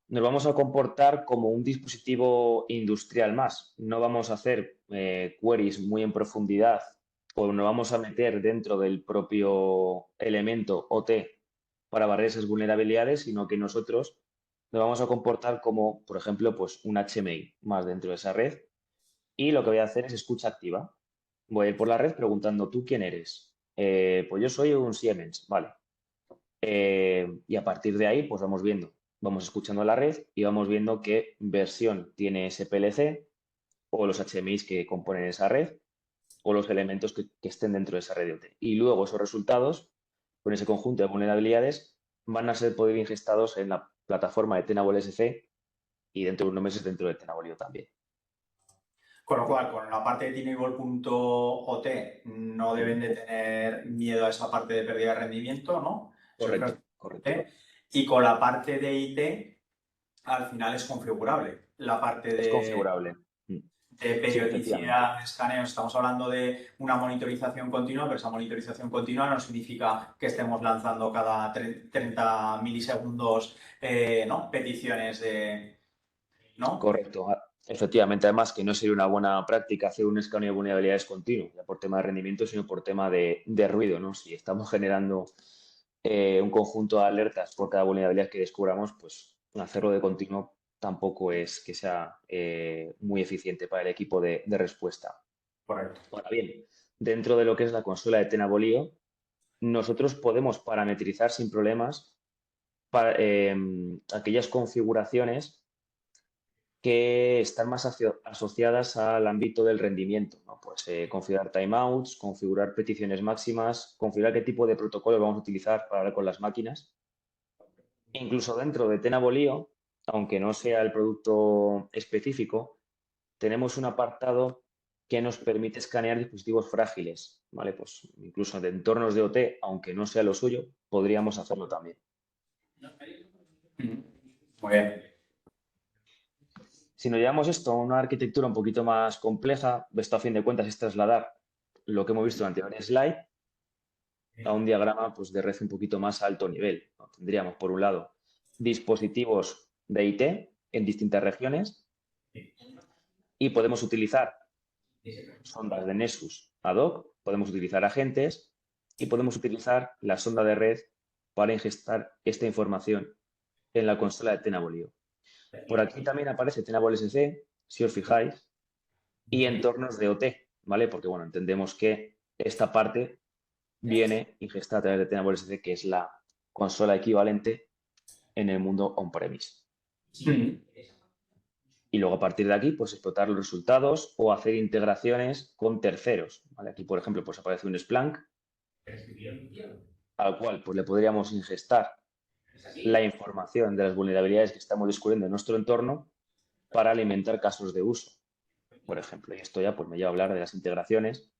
nos vamos a comportar como un dispositivo industrial más. No vamos a hacer queries muy en profundidad o nos vamos a meter dentro del propio elemento OT para barrer esas vulnerabilidades, sino que nosotros nos vamos a comportar como, por ejemplo, pues un HMI más dentro de esa red. Y lo que voy a hacer es escucha activa. Voy a ir por la red preguntando, ¿tú quién eres? Pues yo soy un Siemens, vale. Y a partir de ahí, pues vamos viendo, vamos escuchando la red y vamos viendo qué versión tiene ese PLC o los HMIs que componen esa red o los elementos que estén dentro de esa red de OT. Y luego esos resultados, con ese conjunto de vulnerabilidades, van a ser poder ingestados en la plataforma de Tenable SC y dentro de unos meses dentro de Tenable también. Con lo cual, con la parte de Tenable.ot no deben de tener miedo a esa parte de pérdida de rendimiento, ¿no? Correcto, correcto. Y con la parte de IT, al final es configurable. La parte Es configurable. de Sí, efectivamente. periodicidad de escaneos, estamos hablando de una monitorización continua, pero esa monitorización continua no significa que estemos lanzando cada 30 milisegundos ¿no? peticiones de... ¿no? Correcto. Efectivamente, además que no sería una buena práctica hacer un escaneo de vulnerabilidades continuo, ya por tema de rendimiento, sino por tema de ruido, ¿no? Si estamos generando un conjunto de alertas por cada vulnerabilidad que descubramos, pues hacerlo de continuo tampoco es que sea muy eficiente para el equipo de respuesta. Correcto. Ahora bien, dentro de lo que es la consola de Tenable, nosotros podemos parametrizar sin problemas para, aquellas configuraciones que están más asociadas al ámbito del rendimiento, ¿no? Pues configurar timeouts, configurar peticiones máximas, configurar qué tipo de protocolo vamos a utilizar para hablar con las máquinas. Incluso dentro de Tenable, aunque no sea el producto específico, tenemos un apartado que nos permite escanear dispositivos frágiles, ¿vale? Pues incluso de entornos de OT, aunque no sea lo suyo, podríamos hacerlo también. Muy bien. Si nos llevamos esto a una arquitectura un poquito más compleja, esto a fin de cuentas es trasladar lo que hemos visto en la anterior slide a un diagrama pues, de red un poquito más alto nivel, ¿no? Tendríamos, por un lado, dispositivos de IT en distintas regiones y podemos utilizar sondas de Nessus ad hoc, podemos utilizar agentes y podemos utilizar la sonda de red para ingestar esta información en la consola de Tenable.io. Por aquí también aparece Tenable SC, si os fijáis, y entornos de OT, ¿vale? Porque, bueno, entendemos que esta parte viene ingestada a través de Tenable SC, que es la consola equivalente en el mundo on-premise. Y luego a partir de aquí, pues explotar los resultados o hacer integraciones con terceros, ¿vale? Aquí, por ejemplo, pues aparece un Splunk al cual pues, le podríamos ingestar la información de las vulnerabilidades que estamos descubriendo en nuestro entorno para alimentar casos de uso, por ejemplo. Y esto ya pues, me lleva a hablar de las integraciones.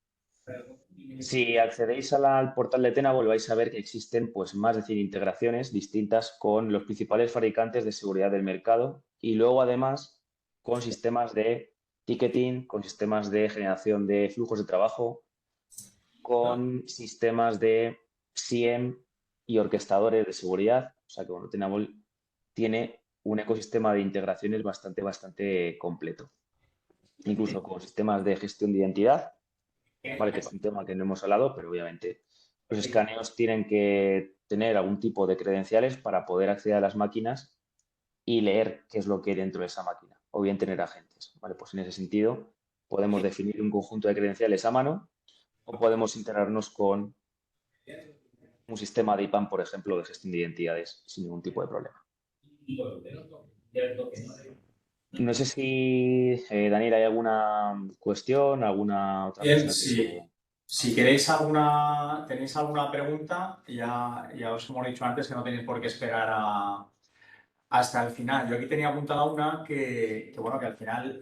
Si accedéis al portal de Tenable vais a ver que existen pues, más de 100 integraciones distintas con los principales fabricantes de seguridad del mercado y luego además con sistemas de ticketing, con sistemas de generación de flujos de trabajo, con sistemas de SIEM y orquestadores de seguridad. O sea que bueno, Tenable tiene un ecosistema de integraciones bastante completo. Incluso con sistemas de gestión de identidad, ¿vale? Que es un tema que no hemos hablado, pero obviamente los escaneos tienen que tener algún tipo de credenciales para poder acceder a las máquinas y leer qué es lo que hay dentro de esa máquina, o bien tener agentes, ¿vale? Pues en ese sentido podemos definir un conjunto de credenciales a mano o podemos integrarnos con un sistema de IPAM, por ejemplo, de gestión de identidades sin ningún tipo de problema. No sé si, Daniel, ¿hay alguna cuestión, alguna otra cosa que... Si tenéis alguna pregunta, ya os hemos dicho antes que no tenéis por qué esperar hasta el final. Yo aquí tenía apuntada una bueno, que al final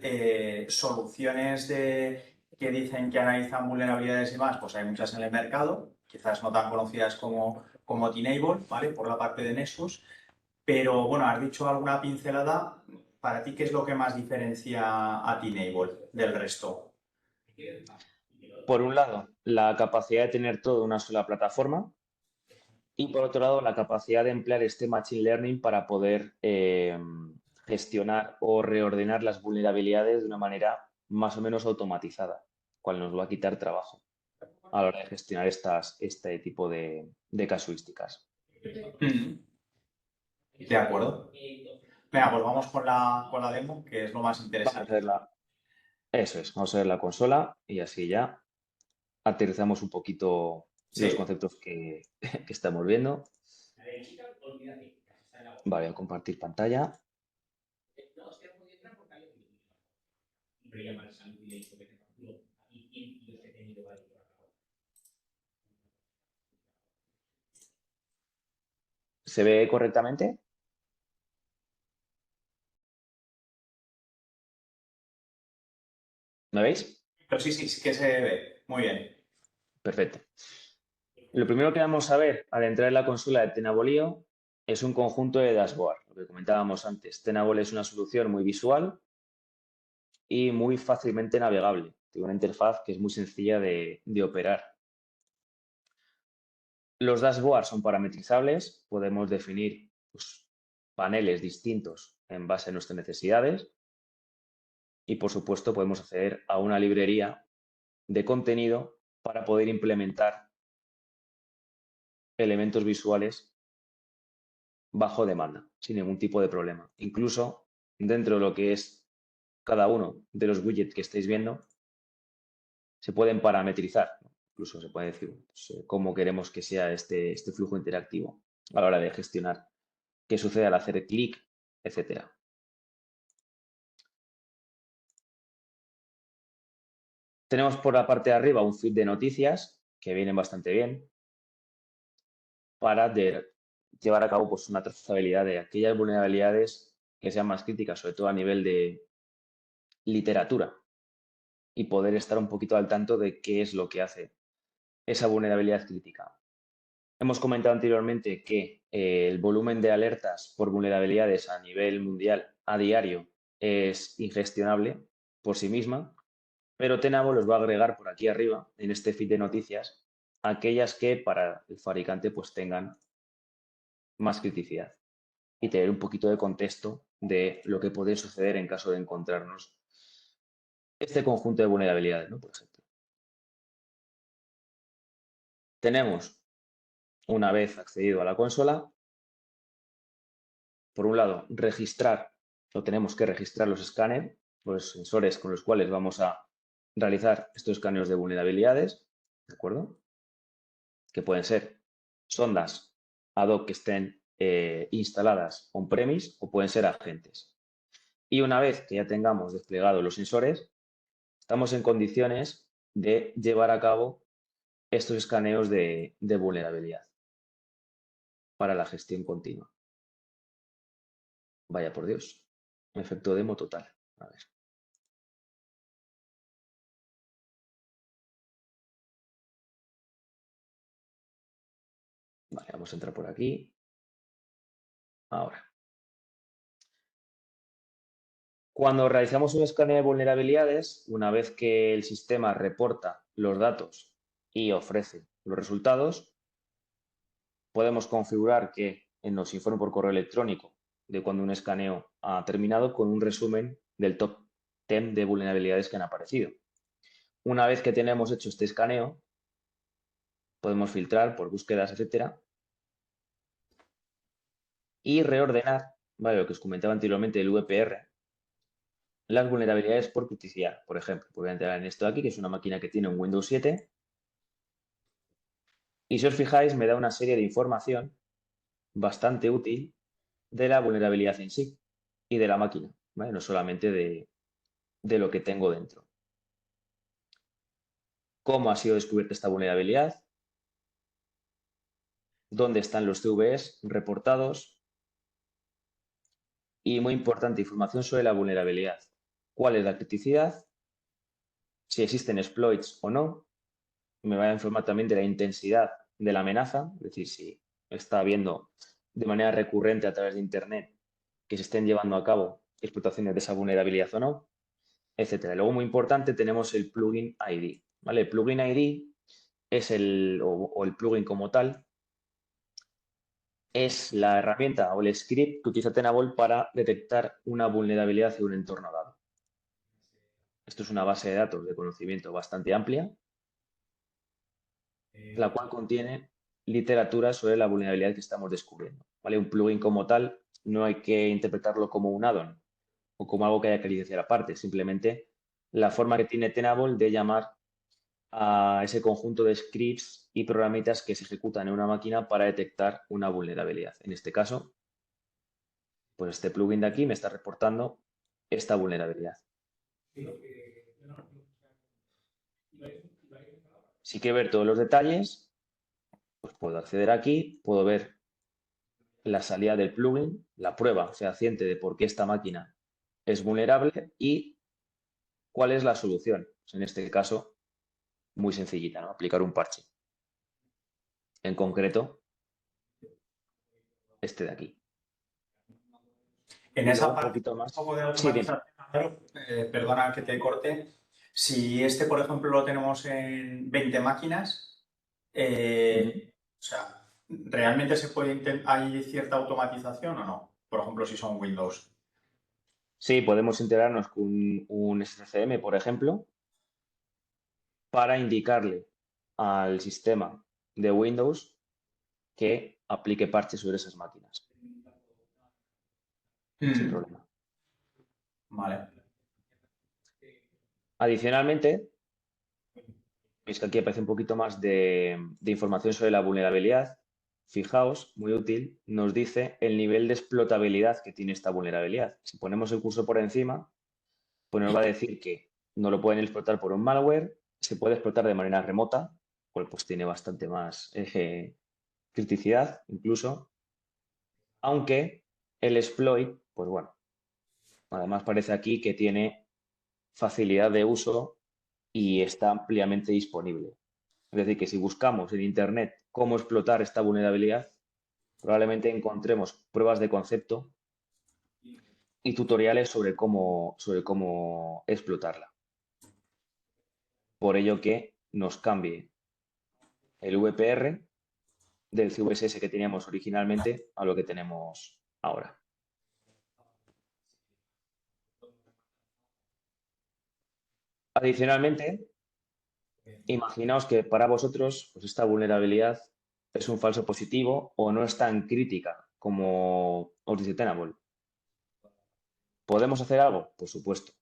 soluciones que dicen que analizan vulnerabilidades y más, pues hay muchas en el mercado, quizás no tan conocidas como Tenable, ¿vale? Por la parte de Nexus. Pero bueno, has dicho alguna pincelada. ¿Para ti qué es lo que más diferencia a Tenable del resto? Por un lado, la capacidad de tener todo en una sola plataforma y por otro lado, la capacidad de emplear este Machine Learning para poder gestionar o reordenar las vulnerabilidades de una manera más o menos automatizada, cual nos va a quitar trabajo a la hora de gestionar este tipo de casuísticas. De acuerdo. Venga, pues vamos con la demo, que es lo más Vamos a interesante. ver eso es, vamos a ver la consola y así ya aterrizamos un poquito los Sí. conceptos que estamos viendo. Vale, voy a compartir pantalla. ¿Se ve correctamente? ¿Me veis? Pero sí que se ve. Muy bien. Perfecto. Lo primero que vamos a ver al entrar en la consola de Tenable.io es un conjunto de dashboard, lo que comentábamos antes. Tenable es una solución muy visual y muy fácilmente navegable. Tiene una interfaz que es muy sencilla de operar. Los dashboards son parametrizables, podemos definir pues, paneles distintos en base a nuestras necesidades y, por supuesto, podemos acceder a una librería de contenido para poder implementar elementos visuales bajo demanda, sin ningún tipo de problema. Incluso dentro de lo que es cada uno de los widgets que estáis viendo, se pueden parametrizar, ¿no? Incluso se puede decir pues, cómo queremos que sea este flujo interactivo a la hora de gestionar qué sucede al hacer clic, etcétera. Tenemos por la parte de arriba un feed de noticias que vienen bastante bien para llevar a cabo pues, una trazabilidad de aquellas vulnerabilidades que sean más críticas, sobre todo a nivel de literatura, y poder estar un poquito al tanto de qué es lo que hace esa vulnerabilidad crítica. Hemos comentado anteriormente que el volumen de alertas por vulnerabilidades a nivel mundial a diario es ingestionable por sí misma, pero Tenable los va a agregar por aquí arriba, en este feed de noticias, aquellas que para el fabricante pues tengan más criticidad y tener un poquito de contexto de lo que puede suceder en caso de encontrarnos este conjunto de vulnerabilidades, ¿no? Por ejemplo. Tenemos, una vez accedido a la consola, por un lado, tenemos que registrar los escáneres, los sensores con los cuales vamos a realizar estos escáneres de vulnerabilidades, ¿de acuerdo? Que pueden ser sondas ad hoc que estén instaladas on-premise o pueden ser agentes. Y una vez que ya tengamos desplegados los sensores, estamos en condiciones de llevar a cabo estos escaneos de vulnerabilidad para la gestión continua. Vaya por Dios, efecto demo total. A ver. Vale, vamos a entrar por aquí. Ahora. Cuando realizamos un escaneo de vulnerabilidades, una vez que el sistema reporta los datos y ofrece los resultados, podemos configurar que nos informe por correo electrónico de cuando un escaneo ha terminado con un resumen del top 10 de vulnerabilidades que han aparecido. Una vez que tenemos hecho este escaneo, podemos filtrar por búsquedas, etcétera, y reordenar, ¿vale? Lo que os comentaba anteriormente del VPR, las vulnerabilidades por criticidad. Por ejemplo, voy a entrar en esto de aquí, que es una máquina que tiene un Windows 7. Y si os fijáis, me da una serie de información bastante útil de la vulnerabilidad en sí y de la máquina, ¿vale? No solamente de lo que tengo dentro. Cómo ha sido descubierta esta vulnerabilidad, dónde están los CVEs reportados y, muy importante, información sobre la vulnerabilidad. ¿Cuál es la criticidad? Si existen exploits o no. Me va a informar también de la intensidad de la amenaza, es decir, si está habiendo de manera recurrente a través de Internet que se estén llevando a cabo explotaciones de esa vulnerabilidad o no, etcétera. Luego, muy importante, tenemos el plugin ID, ¿vale? El plugin ID es el plugin como tal, es la herramienta o el script que utiliza Tenable para detectar una vulnerabilidad en un entorno dado. Esto es una base de datos de conocimiento bastante amplia, la cual contiene literatura sobre la vulnerabilidad que estamos descubriendo, ¿vale? Un plugin como tal no hay que interpretarlo como un add-on o como algo que haya que licenciar aparte, simplemente la forma que tiene Tenable de llamar a ese conjunto de scripts y programitas que se ejecutan en una máquina para detectar una vulnerabilidad. En este caso, pues este plugin de aquí me está reportando esta vulnerabilidad. Si quiero ver todos los detalles, pues puedo acceder aquí, puedo ver la salida del plugin, la prueba fehaciente de por qué esta máquina es vulnerable y cuál es la solución. En este caso, muy sencillita, ¿no? Aplicar un parche. En concreto, este de aquí. En Y luego esa un parte, poquito un más. poco de Sí, dime. automatización, perdona que te corte. Si este, por ejemplo, lo tenemos en 20 máquinas, Ujú. o sea, ¿realmente hay cierta automatización o no? Por ejemplo, si son Windows. Sí, podemos integrarnos con un SCCM, por ejemplo, para indicarle al sistema de Windows que aplique parches sobre esas máquinas, sin Mm, problema. vale. Adicionalmente, veis que aquí aparece un poquito más de información sobre la vulnerabilidad. Fijaos, muy útil, nos dice el nivel de explotabilidad que tiene esta vulnerabilidad. Si ponemos el curso por encima, pues nos va a decir que no lo pueden explotar por un malware, se puede explotar de manera remota, cual pues tiene bastante más criticidad incluso, aunque el exploit, pues bueno, además parece aquí que tiene facilidad de uso y está ampliamente disponible. Es decir, que si buscamos en Internet cómo explotar esta vulnerabilidad, probablemente encontremos pruebas de concepto y tutoriales sobre cómo explotarla. Por ello que nos cambie el VPR del CVSS que teníamos originalmente a lo que tenemos ahora. Adicionalmente, imaginaos que para vosotros pues esta vulnerabilidad es un falso positivo o no es tan crítica como os dice Tenable. ¿Podemos hacer algo? Por supuesto.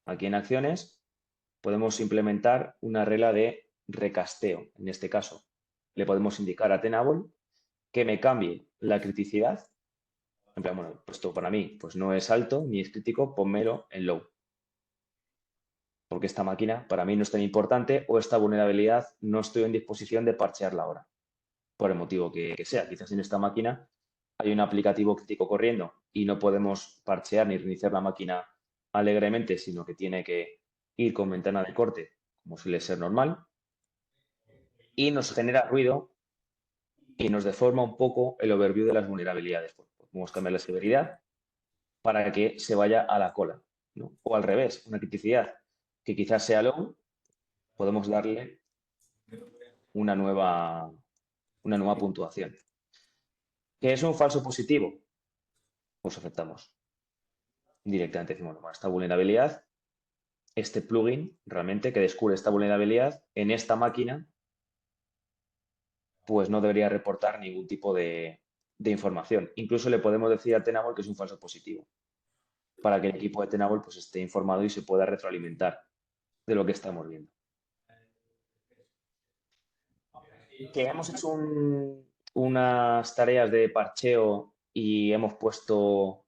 Aquí en acciones podemos implementar una regla de recasteo. En este caso, le podemos indicar a Tenable que me cambie la criticidad. En plan, bueno, pues esto para mí pues no es alto ni es crítico, pónmelo en low. Porque esta máquina para mí no es tan importante o esta vulnerabilidad no estoy en disposición de parchearla ahora, por el motivo que sea. Quizás en esta máquina hay un aplicativo crítico corriendo y no podemos parchear ni reiniciar la máquina alegremente, sino que tiene que ir con ventana de corte, como suele ser normal, y nos genera ruido y nos deforma un poco el overview de las vulnerabilidades. Pues podemos cambiar la severidad para que se vaya a la cola, ¿no? O al revés, una criticidad que quizás sea low, podemos darle una nueva puntuación. ¿Qué es un falso positivo? Pues aceptamos. Directamente decimos, bueno, esta vulnerabilidad, este plugin realmente que descubre esta vulnerabilidad en esta máquina, pues no debería reportar ningún tipo de información. Incluso le podemos decir a Tenable que es un falso positivo, para que el equipo de Tenable pues esté informado y se pueda retroalimentar de lo que estamos viendo. Que hemos hecho unas tareas de parcheo y hemos puesto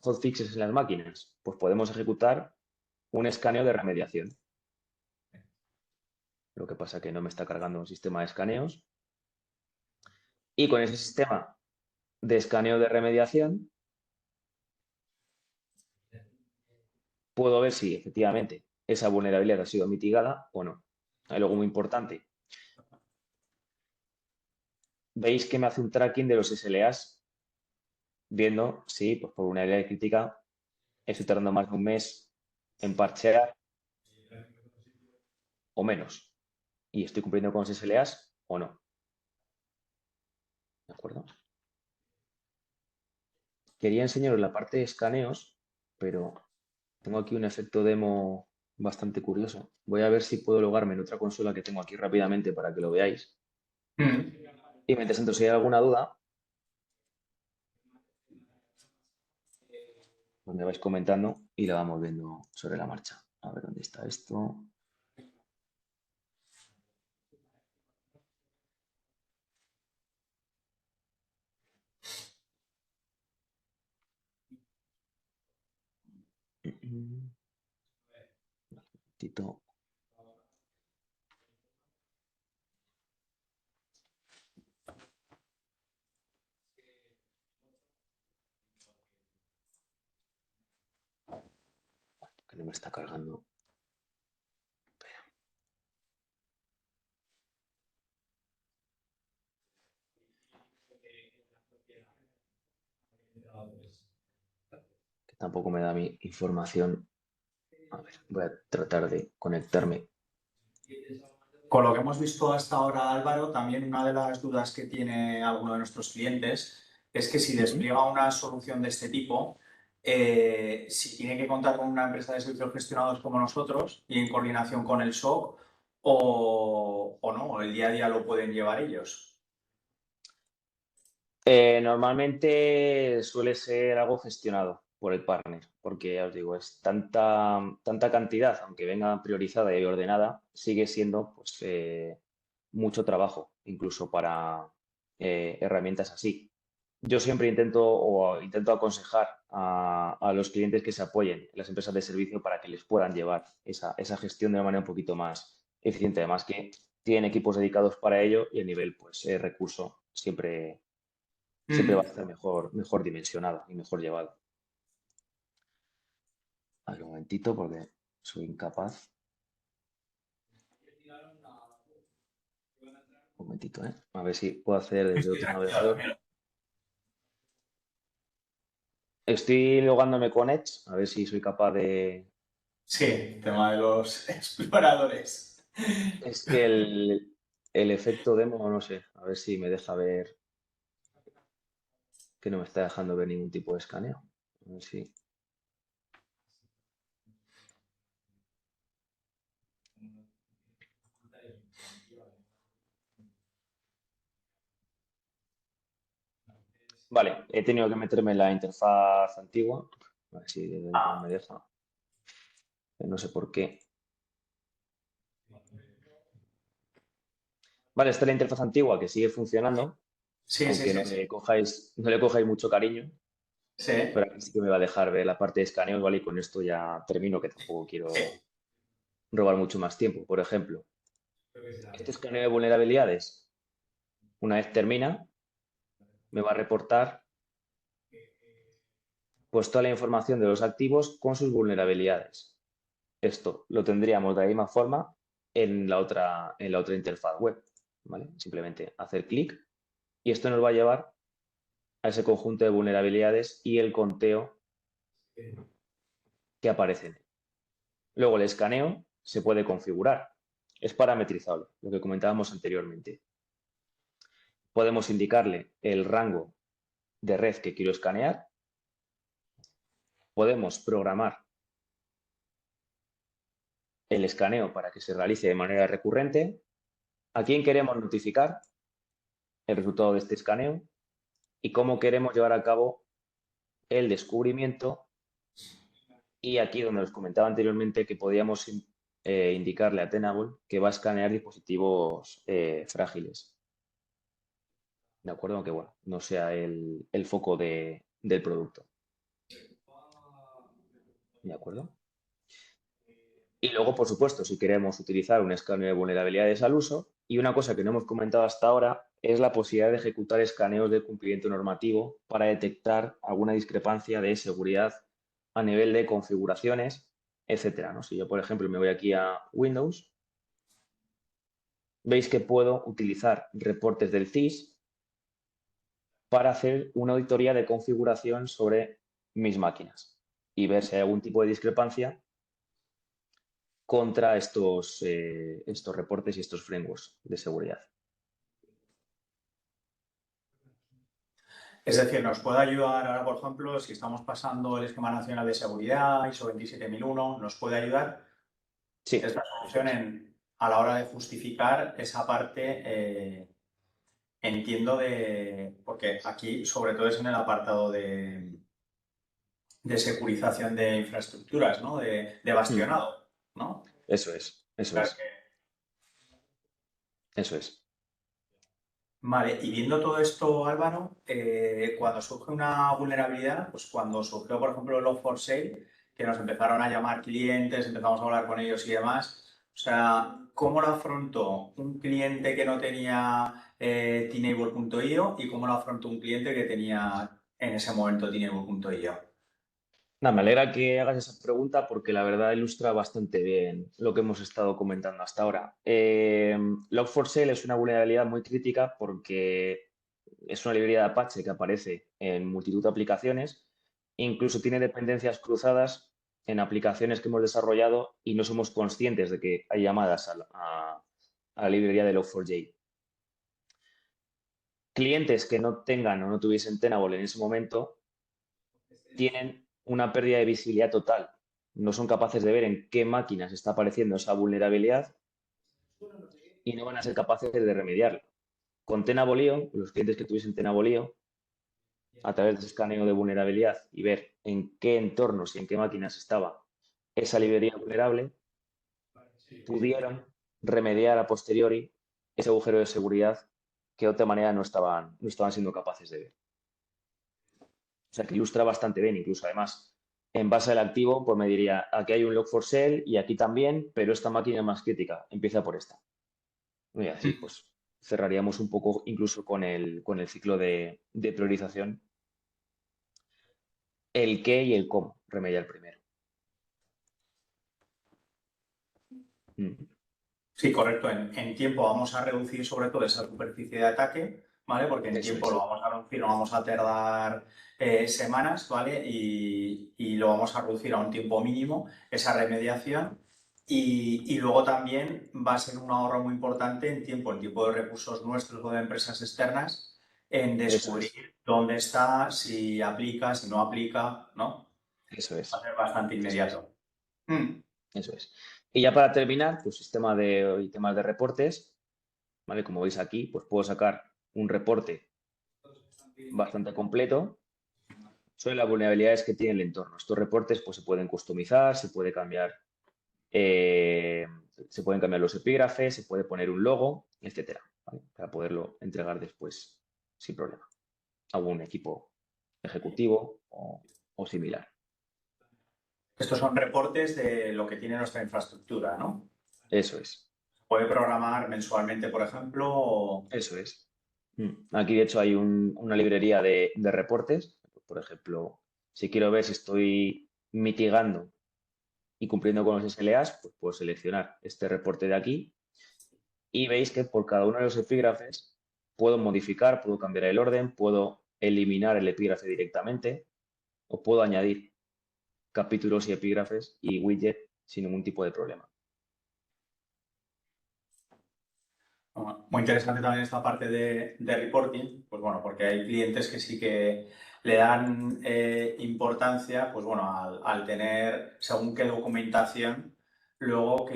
hotfixes en las máquinas, pues podemos ejecutar un escaneo de remediación. Lo que pasa es que no me está cargando un sistema de escaneos. Y con ese sistema de escaneo de remediación puedo ver si efectivamente esa vulnerabilidad ha sido mitigada o no. Hay algo muy importante. Veis que me hace un tracking de los SLAs, viendo si pues, por una área crítica estoy tardando más de un mes en parchear o menos. Y estoy cumpliendo con los SLAs o no. ¿De acuerdo? Quería enseñaros la parte de escaneos, pero tengo aquí un efecto demo bastante curioso. Voy a ver si puedo logarme en otra consola que tengo aquí rápidamente para que lo veáis. Y mientras tanto, si hay alguna duda, pues me vais comentando y la vamos viendo sobre la marcha. A ver dónde está esto. Tito. Que no me está cargando. Que tampoco me da mi información. A ver, voy a tratar de conectarme. Con lo que hemos visto hasta ahora, Álvaro, también una de las dudas que tiene alguno de nuestros clientes es que si despliega una solución de este tipo, si tiene que contar con una empresa de servicios gestionados como nosotros y en coordinación con el SOC o no, el día a día lo pueden llevar ellos. Normalmente suele ser algo gestionado por el partner, porque ya os digo, es tanta cantidad, aunque venga priorizada y ordenada, sigue siendo pues, mucho trabajo, incluso para herramientas así. Yo siempre intento aconsejar a los clientes que se apoyen en las empresas de servicio para que les puedan llevar esa gestión de una manera un poquito más eficiente. Además que tienen equipos dedicados para ello y el nivel, pues, recurso siempre va a estar mejor dimensionada y mejor llevada. A ver, un momentito porque soy incapaz. Un momentito, ¿eh? A ver si puedo hacer desde otro navegador. Estoy logándome con Edge, a ver si soy capaz de... Sí, tema de los exploradores. Es que el efecto demo, no sé, a ver si me deja ver, que no me está dejando ver ningún tipo de escaneo. A ver si... Vale, he tenido que meterme en la interfaz antigua, a ver si no Ah, me deja, no sé por qué. Vale, esta es la interfaz antigua que sigue funcionando, sí, sí, aunque sí, sí. no le cojáis mucho cariño, Sí, pero aquí sí que me va a dejar ver la parte de escaneo, ¿vale? Y con esto ya termino, que tampoco sí. quiero robar mucho más tiempo. Por ejemplo, este escaneo de vulnerabilidades, una vez termina, me va a reportar pues toda la información de los activos con sus vulnerabilidades. Esto lo tendríamos de la misma forma en la otra interfaz web, ¿vale? Simplemente hacer clic y esto nos va a llevar a ese conjunto de vulnerabilidades y el conteo que aparecen. Luego el escaneo se puede configurar. Es parametrizable, lo que comentábamos anteriormente. Podemos indicarle el rango de red que quiero escanear. Podemos programar el escaneo para que se realice de manera recurrente. ¿A quién queremos notificar el resultado de este escaneo? Y cómo queremos llevar a cabo el descubrimiento. Y aquí donde os comentaba anteriormente que podíamos indicarle a Tenable que va a escanear dispositivos frágiles. ¿De acuerdo? Aunque bueno, no sea el foco del producto. ¿De acuerdo? Y luego, por supuesto, si queremos utilizar un escaneo de vulnerabilidades al uso, y una cosa que no hemos comentado hasta ahora es la posibilidad de ejecutar escaneos de cumplimiento normativo para detectar alguna discrepancia de seguridad a nivel de configuraciones, etcétera, ¿no? Si yo, por ejemplo, me voy aquí a Windows, veis que puedo utilizar reportes del CIS para hacer una auditoría de configuración sobre mis máquinas y ver si hay algún tipo de discrepancia contra estos reportes y estos frameworks de seguridad. Es decir, nos puede ayudar ahora, por ejemplo, si estamos pasando el esquema nacional de seguridad, ISO 27001, nos puede ayudar Sí, esta eso solución es. a la hora de justificar esa parte, entiendo, porque aquí sobre todo es en el apartado de securización de infraestructuras, ¿no? De Mm, bastionado, ¿no? eso es, eso es, eso es. Vale, y viendo todo esto, Álvaro, cuando surge una vulnerabilidad, pues cuando surgió, por ejemplo, el Log4Shell, que nos empezaron a llamar clientes, empezamos a hablar con ellos y demás, o sea, ¿cómo lo afrontó un cliente que no tenía Tenable.io y cómo lo afrontó un cliente que tenía en ese momento Tenable.io? Nada, me alegra que hagas esa pregunta porque la verdad ilustra bastante bien lo que hemos estado comentando hasta ahora. Log4Shell es una vulnerabilidad muy crítica porque es una librería de Apache que aparece en multitud de aplicaciones, incluso tiene dependencias cruzadas en aplicaciones que hemos desarrollado y no somos conscientes de que hay llamadas a la librería de Log4j. Clientes que no tengan o no tuviesen Tenable en ese momento tienen una pérdida de visibilidad total. No son capaces de ver en qué máquinas está apareciendo esa vulnerabilidad y no van a ser capaces de remediarla. Con Tenable.io, los clientes que tuviesen Tenable.io, a través de ese escaneo de vulnerabilidad y ver en qué entornos y en qué máquinas estaba esa librería vulnerable, pudieron remediar a posteriori ese agujero de seguridad que de otra manera no estaban siendo capaces de ver. O sea, que ilustra bastante bien, incluso además, en base al activo, pues me diría, aquí hay un Log4Shell y aquí también, pero esta máquina es más crítica, empieza por esta. Y así, pues, cerraríamos un poco incluso con el ciclo de priorización, el qué y el cómo remediar primero. Mm. Sí, correcto. En tiempo vamos a reducir sobre todo esa superficie de ataque, ¿vale? Porque en Eso tiempo es. lo vamos a reducir, no vamos a tardar semanas, ¿vale? Y lo vamos a reducir a un tiempo mínimo, esa remediación. Y luego también va a ser un ahorro muy importante en tiempo de recursos nuestros o de empresas externas, en Eso es. descubrir dónde está, si aplica, si no aplica, ¿no? Eso Va a es. ser bastante Eso es. inmediato. Mm. Eso es. Y ya para terminar, pues sistema de y temas de reportes, ¿vale? Como veis aquí, pues puedo sacar un reporte bastante completo sobre las vulnerabilidades que tiene el entorno. Estos reportes pues se pueden customizar, eh, se pueden cambiar los epígrafes, se puede poner un logo, etcétera, ¿vale? Para poderlo entregar después sin problema a un equipo ejecutivo o similar. Estos son reportes de lo que tiene nuestra infraestructura, ¿no? Eso es. Puede programar mensualmente, por ejemplo. Eso es. Aquí, de hecho, hay una librería de reportes. Por ejemplo, si quiero ver si estoy mitigando y cumpliendo con los SLAs, pues puedo seleccionar este reporte de aquí y veis que por cada uno de los epígrafes puedo modificar, puedo cambiar el orden, puedo eliminar el epígrafe directamente o puedo añadir capítulos y epígrafes y widget sin ningún tipo de problema. Muy interesante también esta parte de reporting, pues bueno, porque hay clientes que sí que le dan importancia, pues bueno, al tener según qué documentación, luego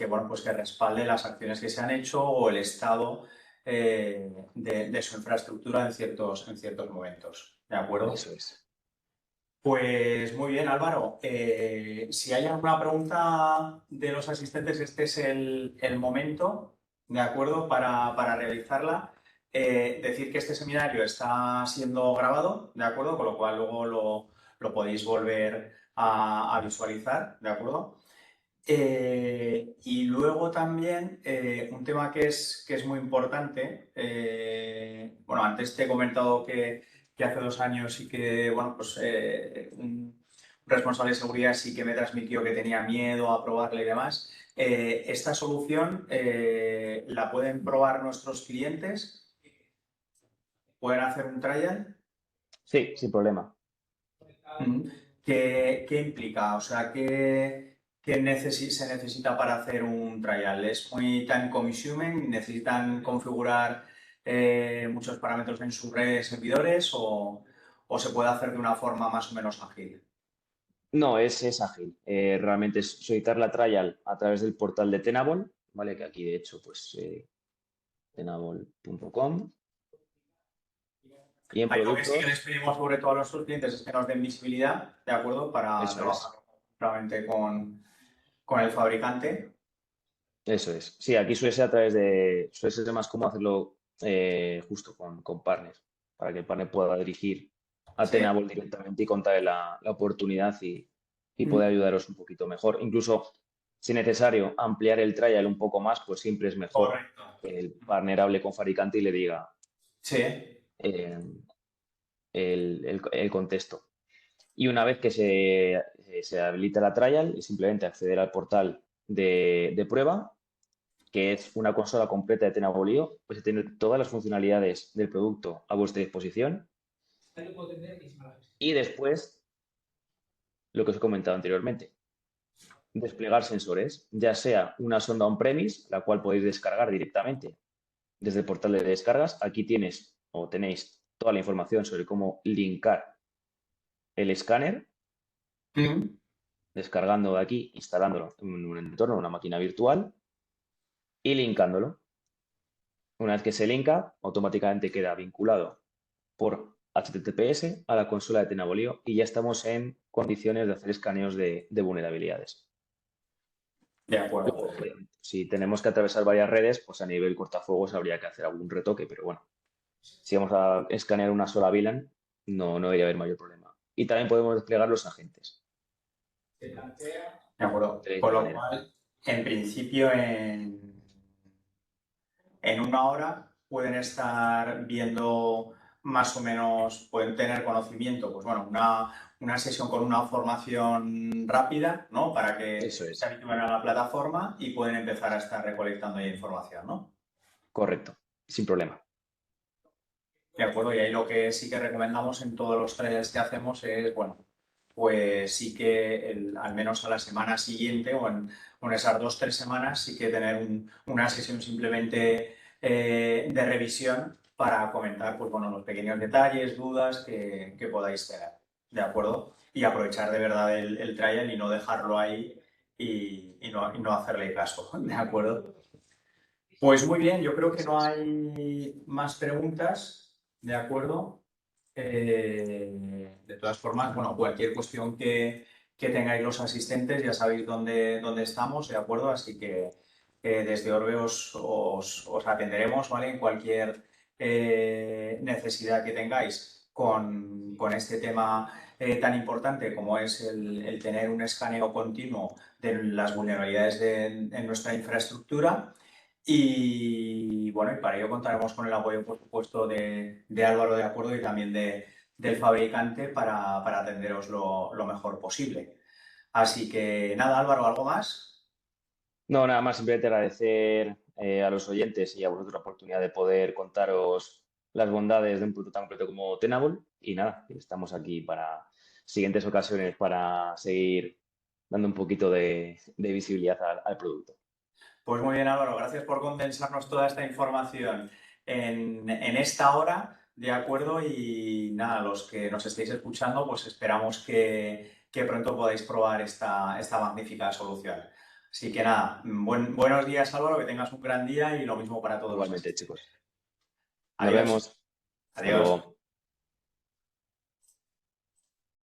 bueno, pues que respalde las acciones que se han hecho o el estado de su infraestructura en ciertos momentos. ¿De acuerdo? Eso es. Pues muy bien, Álvaro. Si hay alguna pregunta de los asistentes, este es el momento, ¿de acuerdo? Para realizarla. Decir que este seminario está siendo grabado, ¿de acuerdo? Con lo cual luego lo podéis volver a visualizar, ¿de acuerdo? Y luego también un tema que es muy importante. Bueno, antes te he comentado que hace 2 años sí que, bueno, pues un responsable de seguridad sí que me transmitió que tenía miedo a probarla y demás. Esta solución la pueden probar nuestros clientes, pueden hacer un trial. Sí, sin problema. Mm. ¿Qué implica? O sea, se necesita para hacer un trial? ¿Es muy time consuming? ¿Necesitan configurar muchos parámetros en sus redes servidores o se puede hacer de una forma más o menos ágil? No, es ágil. Realmente es solicitar la trial a través del portal de Tenable, ¿vale? Que aquí, de hecho, pues tenable.com. Y en Ahí lo que sí que les productos, pedimos sobre todo a nuestros clientes es que nos den visibilidad, ¿de acuerdo? Para eso trabajar es. realmente con el fabricante. Eso es. Sí, aquí suele ser más cómodo hacerlo justo con partners, para que el partner pueda dirigir a Sí. Tenable directamente y contarle la oportunidad y Mm. poder ayudaros un poquito mejor. Incluso, si es necesario ampliar el trial un poco más, pues siempre es mejor Correcto. que el partner hable con fabricante y le diga Sí. eh, el contexto. Y una vez que se habilita la trial, es simplemente acceder al portal de prueba, que es una consola completa de Tenable.io, pues tiene todas las funcionalidades del producto a vuestra disposición. Y después, lo que os he comentado anteriormente, desplegar sensores, ya sea una sonda on-premise, la cual podéis descargar directamente desde el portal de descargas. Aquí tenéis toda la información sobre cómo linkar el escáner, Mm. descargando de aquí, instalándolo en un entorno, una máquina virtual y linkándolo. Una vez que se linka, automáticamente queda vinculado por HTTPS a la consola de Tenable.io y ya estamos en condiciones de hacer escaneos de vulnerabilidades. De acuerdo. Luego, si tenemos que atravesar varias redes, pues a nivel cortafuegos habría que hacer algún retoque, pero bueno, si vamos a escanear una sola VLAN, no debería haber mayor problema. Y también podemos desplegar los agentes. De acuerdo. De la Con misma lo manera. cual, en principio, en una hora pueden estar viendo más o menos, pueden tener conocimiento, pues bueno, una sesión con una formación rápida, ¿no? Para que Eso se es, habitúen a la plataforma y pueden empezar a estar recolectando ya información, ¿no? correcto. sin problema. De acuerdo, y ahí lo que sí que recomendamos en todos los trials que hacemos es, bueno, pues sí que al menos a la semana siguiente o en esas 2 o 3 semanas sí que tener una sesión simplemente de revisión para comentar, pues bueno, los pequeños detalles, dudas que podáis tener, ¿de acuerdo? Y aprovechar de verdad el trial y no dejarlo ahí y no hacerle caso, ¿de acuerdo? Pues muy bien, yo creo que no hay más preguntas, ¿de acuerdo? De todas formas, bueno, cualquier cuestión que tengáis los asistentes ya sabéis dónde estamos, ¿de acuerdo? Así que desde Orbe os atenderemos, ¿vale? En cualquier necesidad que tengáis con este tema tan importante como es el tener un escaneo continuo de las vulnerabilidades en nuestra infraestructura. Y bueno, y para ello contaremos con el apoyo, por supuesto, de Álvaro, de acuerdo, y también del fabricante para atenderos lo mejor posible. Así que nada, Álvaro, ¿algo más? No, nada más, simplemente agradecer a los oyentes y a vosotros la oportunidad de poder contaros las bondades de un producto tan completo como Tenable. Y nada, estamos aquí para siguientes ocasiones para seguir dando un poquito de visibilidad al producto. Pues muy bien, Álvaro, gracias por condensarnos toda esta información en esta hora, ¿de acuerdo? Y nada, los que nos estéis escuchando, pues esperamos que pronto podáis probar esta magnífica solución. Así que nada, buenos días, Álvaro, que tengas un gran día y lo mismo para todos los Igualmente, asistentes. chicos. Nos Adiós. vemos. Hasta Adiós. luego.